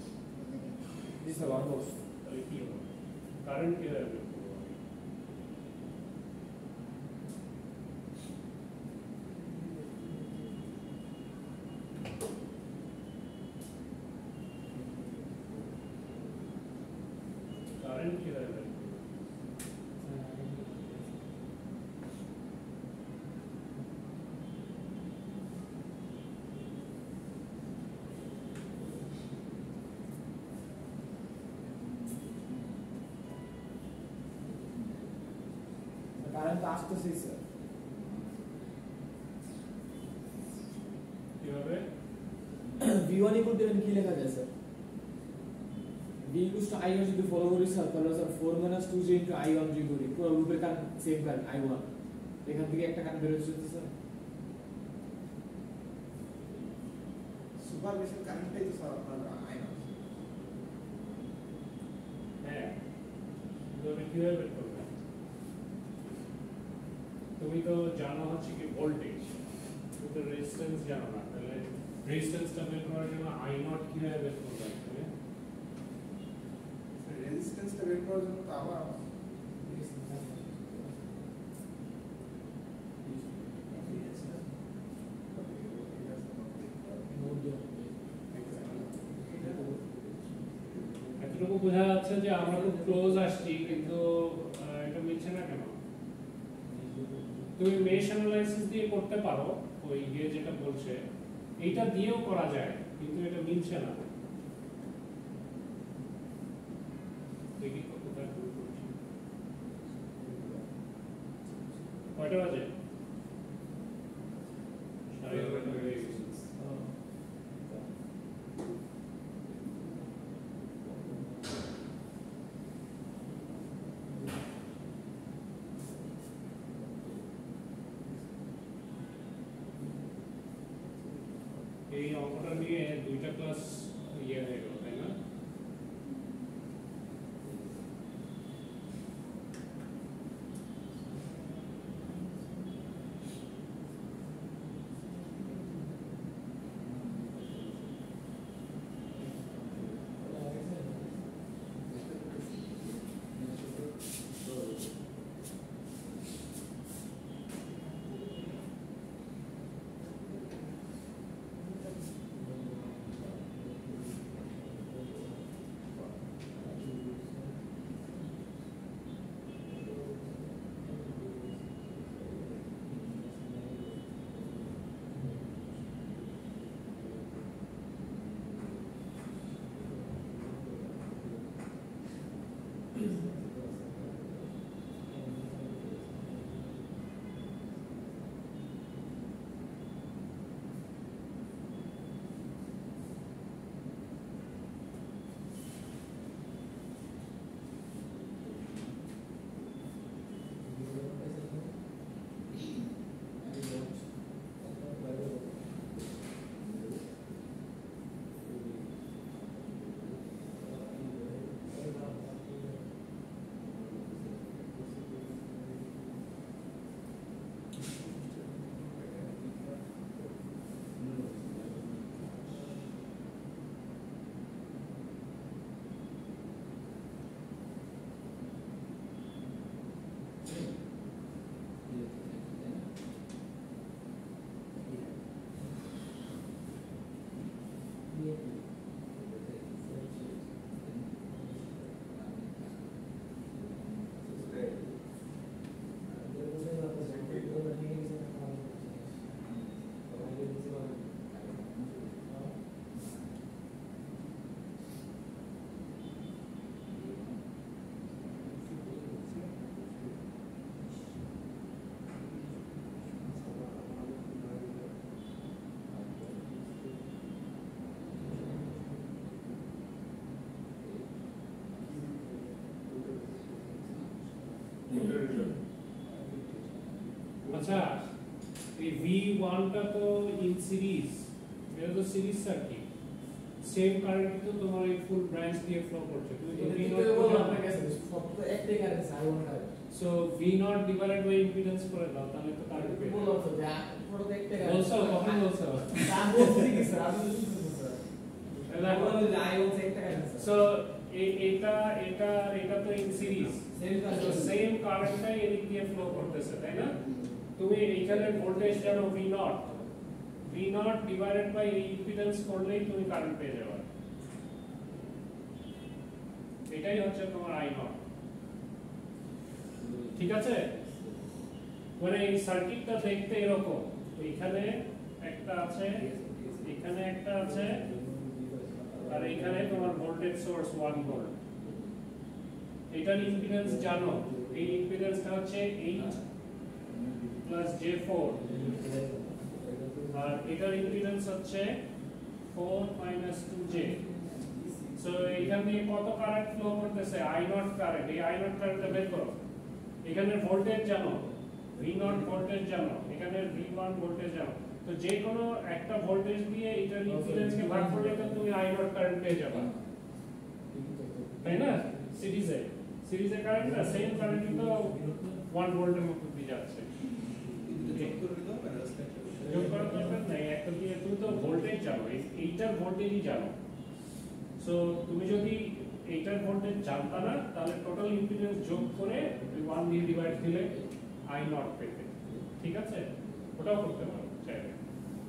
জি স্যার 1 volt তাহলে কি হবে? কারেন্ট কি হবে? কারেন্ট কি হবে? কারেন্ট আসতেছে স্যার কি হবে? V1 equal to কি লেখা যায় sir V equals to I1 যদি ফলো করি স্যার তাহলে sir 4 minus 2j into I1 যদি করি পুরো লুপের কারেন্ট সেম কারেন্ট I1 এখান থেকে একটা কারেন্ট বের হচ্ছে স্যার সুপার মেশের কারেন্টটাই তো স্যার আপনার আয়না হ্যাঁ, তুমি কিভাবে বের করবে? তুমি তো জানো হচ্ছে কি ভোল্টেজ, তুমি তো রেজিস্ট্যান্স জানো না, তাহলে রেজিস্ট্যান্সটা বের করার জন্য I0 কিভাবে বের করবে? তুমি রেজিস্ট্যান্সটা বের করার জন্য তো আবার এতটুকু বোঝা যাচ্ছে যে আমরা খুব ক্লোজ আসছি, কিন্তু এটা মিলছে না কেন? তুমি মেশ অ্যানালাইসিস দিয়ে করতে পারো, ওই ইয়ে যেটা বলছে এইটা দিয়েও করা যায়, কিন্তু এটা মিলছে না। দেখি কোথায় ভুল করছি। কয়টা বাজে? 11:30 হয়ে গেছে। এই অঙ্কটা নিয়ে দুইটা ক্লাস ইয়ে হয়ে গেল, তাই না? আচ্ছা, এই V1 টা তো ইন সিরিজ, এটা তো সিরিজ সার্কিট, সেম কারেন্ট তো তোমার এই ফুল ব্রাঞ্চ দিয়ে ফ্লো করছে। তুমি তো so V0 divided by impedance করে দাও, তাহলে তো কারেন্ট পেয়ে যাবে। বলছো কখন বলছো? সো এটা তো ইন সিরিজ, সো সেম কারেন্টটাই এদিক দিয়ে ফ্লো করতেছে, তাই না? তুমি এইখানে ভোল্টেজ জানো V0 ডিভাইডেড বাই এই ইম্পিডেন্স করলেই তুমি কারেন্ট পেয়ে যাবে। এটাই হচ্ছে তোমার I0। ঠিক আছে, মানে এই সার্কিটটা দেখতে এরকম, এখানে একটা আছে, এখানে একটা আছে, আর এখানে তোমার ভোল্টেজ সোর্স 1 ভোল্ট। এটার ইম্পিডেন্স জানো, এই ইম্পিডেন্সটা হচ্ছে 8 প্লাস J4, আর এটার ইম্পিডেন্স হচ্ছে 4 মাইনাস 2J। সো এখান থেকে কত কারেন্ট ফ্লো করতেছে? I0 current. এই I0 কারেন্টটা বের করো। এখানে ভোল্টেজ জানো, V0 ভোল্টেজ জানো, এখানে V1 ভোল্টেজ জানো, তো যে কোনো একটা ভোল্টেজ দিয়ে এটার ইম্পিডেন্সকে ভাগ করলে তো তুমি I0 কারেন্ট পেয়ে যাবে, তাই না? সিরিজে কারেন্ট না, সেম কারেন্ট তো 1 ভোল্টের মতো দিয়ে যাচ্ছে। যোগ করার দরকার নাই, একটা দিয়ে তুমি তো ভোল্টেজ জানো, এইটার ভোল্টেজই জানো। সো তুমি যদি এইটার ভোল্টেজ জানতা না, তাহলে টোটাল ইম্পিডেন্স যোগ করে 1 দিয়ে ডিভাইড দিলে আই নট পেতে, ঠিক আছে? ওটাও করতে পারো চাইলে,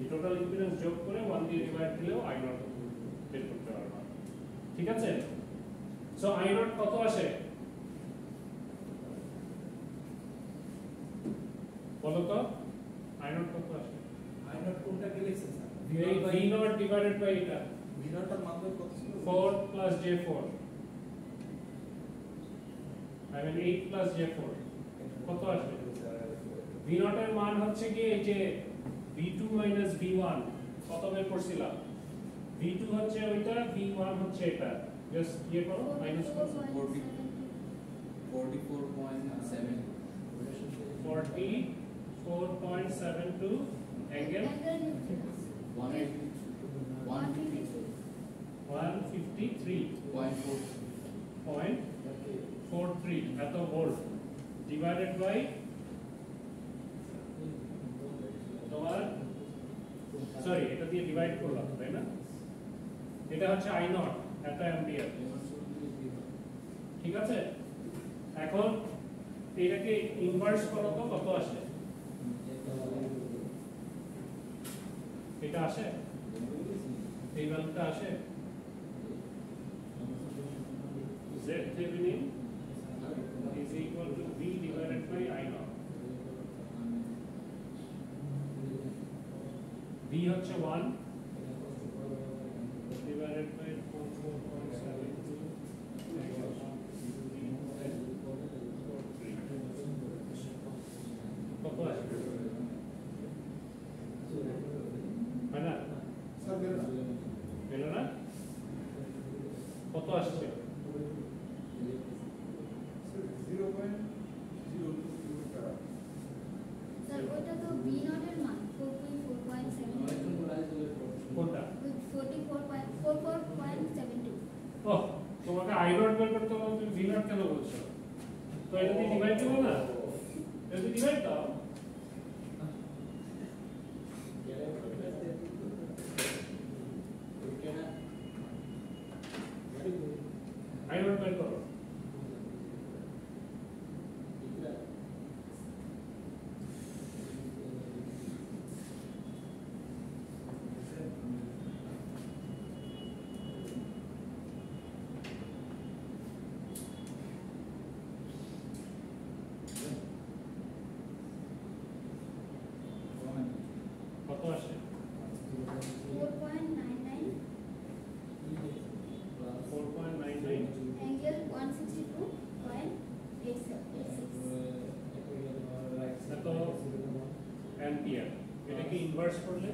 এই টোটাল ইম্পিডেন্স যোগ করে 1 দিয়ে ডিভাইড দিলেও আই নট বের করতে পারবা, ঠিক আছে? সো আই নট কত আসে বলো তো, আই নট কত আসে? আই নট কোনটা কে লিখছেন sir? V naught divided by এটা ভি নটটার মান কত ছিল? 4 plus J4, I mean 8 plus J4 কত আসবে? V0 এর মান হচ্ছে কি এই যে V2 minus V1 কত বের করছিলাম? V2 হচ্ছে ওইটা, V1 হচ্ছে এটা, জাস্ট ইয়ে করো মাইনাস করো 44.72 অ্যাঙ্গেল 153.43 এত ভোল্ট ডিভাইডেড বাই তোমার, সরি এটা দিয়ে ডিভাইড করলাম তাই না, এটা হচ্ছে আই নট এত অ্যাম্পিয়ার, ঠিক আছে? এখন এটাকে ইনভার্স করো তো কত আসে? এটা আসে, এই ভ্যালুটা আসে। Z Thevenin is equal to V divided by I naught. V হচ্ছে 1 divided by 44.72 কত আসবে? হয় না? স্যার বের না পেলো না? কত আসছে? 0.02 ফ্যারাড। স্যার ওটা তো V0 এর মান 44.72 কোনটা? 44.72 ও তোমাকে আই নট বের করতে হবে, তুমি ভি নট কেন বলছো? তো এটা দিয়ে ডিভাইড করো না, এটা দিয়ে ডিভাইড দাও। আই নট বের করো। কত আসে? 4.99 4.99 angle 162.86 এত অ্যাম্পিয়ার। এটাকে ইনভার্স করলে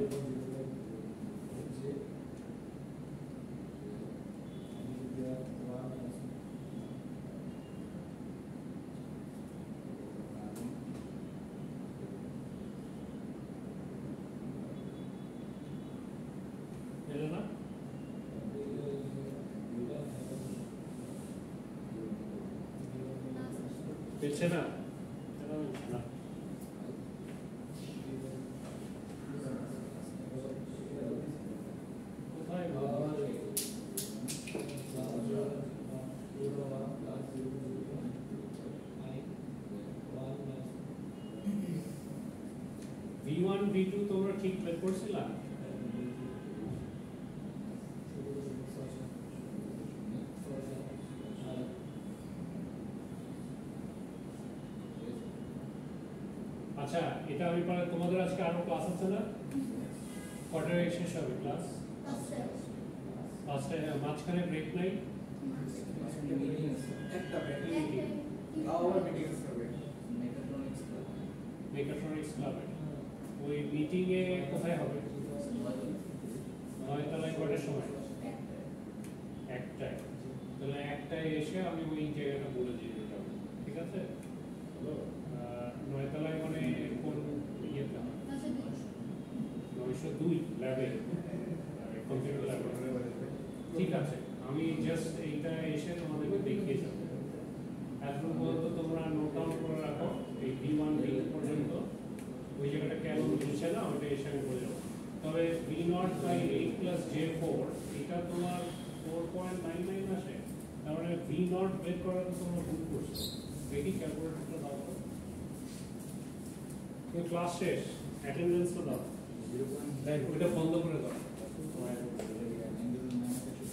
এলো না? পেছে না? কেন পেছে না? কোথায় গেল? V1 V2 তোমরা ঠিক বের করছিলা? আচ্ছা এটা আমি পরে তোমাদের আজকে আরো ক্লাস আছে না? কটায় শেষ হবে ক্লাস? পাঁচটায়। মাঝখানে ব্রেক নাই? একটা ব্যাটারি তাও আবার মিটিং হবে। মেকাট্রনিক্স ক্লাবে। ওই মিটিং এ কোথায় হবে? 9 তলায় কটার সময়? একটায়। তাহলে একটায় এসে আমি ওই জায়গাটা বলে দিয়ে যাবো, ঠিক আছে? হ্যালো 9 তলায় মানে কোন ইয়েটা? 902 ল্যাবে, কম্পিউটার ল্যাবে। ঠিক আছে, আমি জাস্ট এইটা এসে তোমাদেরকে দেখিয়ে যাবো। এখন পর্যন্ত তোমরা নোট ডাউন করে রাখো এই V1 V পর্যন্ত, ওই জায়গাটা কেমন বুঝছে না ওটা এসে আমি বলে যাবো। তবে V0 বাই 8 প্লাস J4 এটা তোমার 4.99 আসে, তার নট বের করার তো তোমরা ভুল করছো। দেখি ক্যালকুলেটরটা দাও তো। ক্লাস শেষ, অ্যাটেন্ডেন্স তো দাও। ওইটা বন্ধ করে দাও।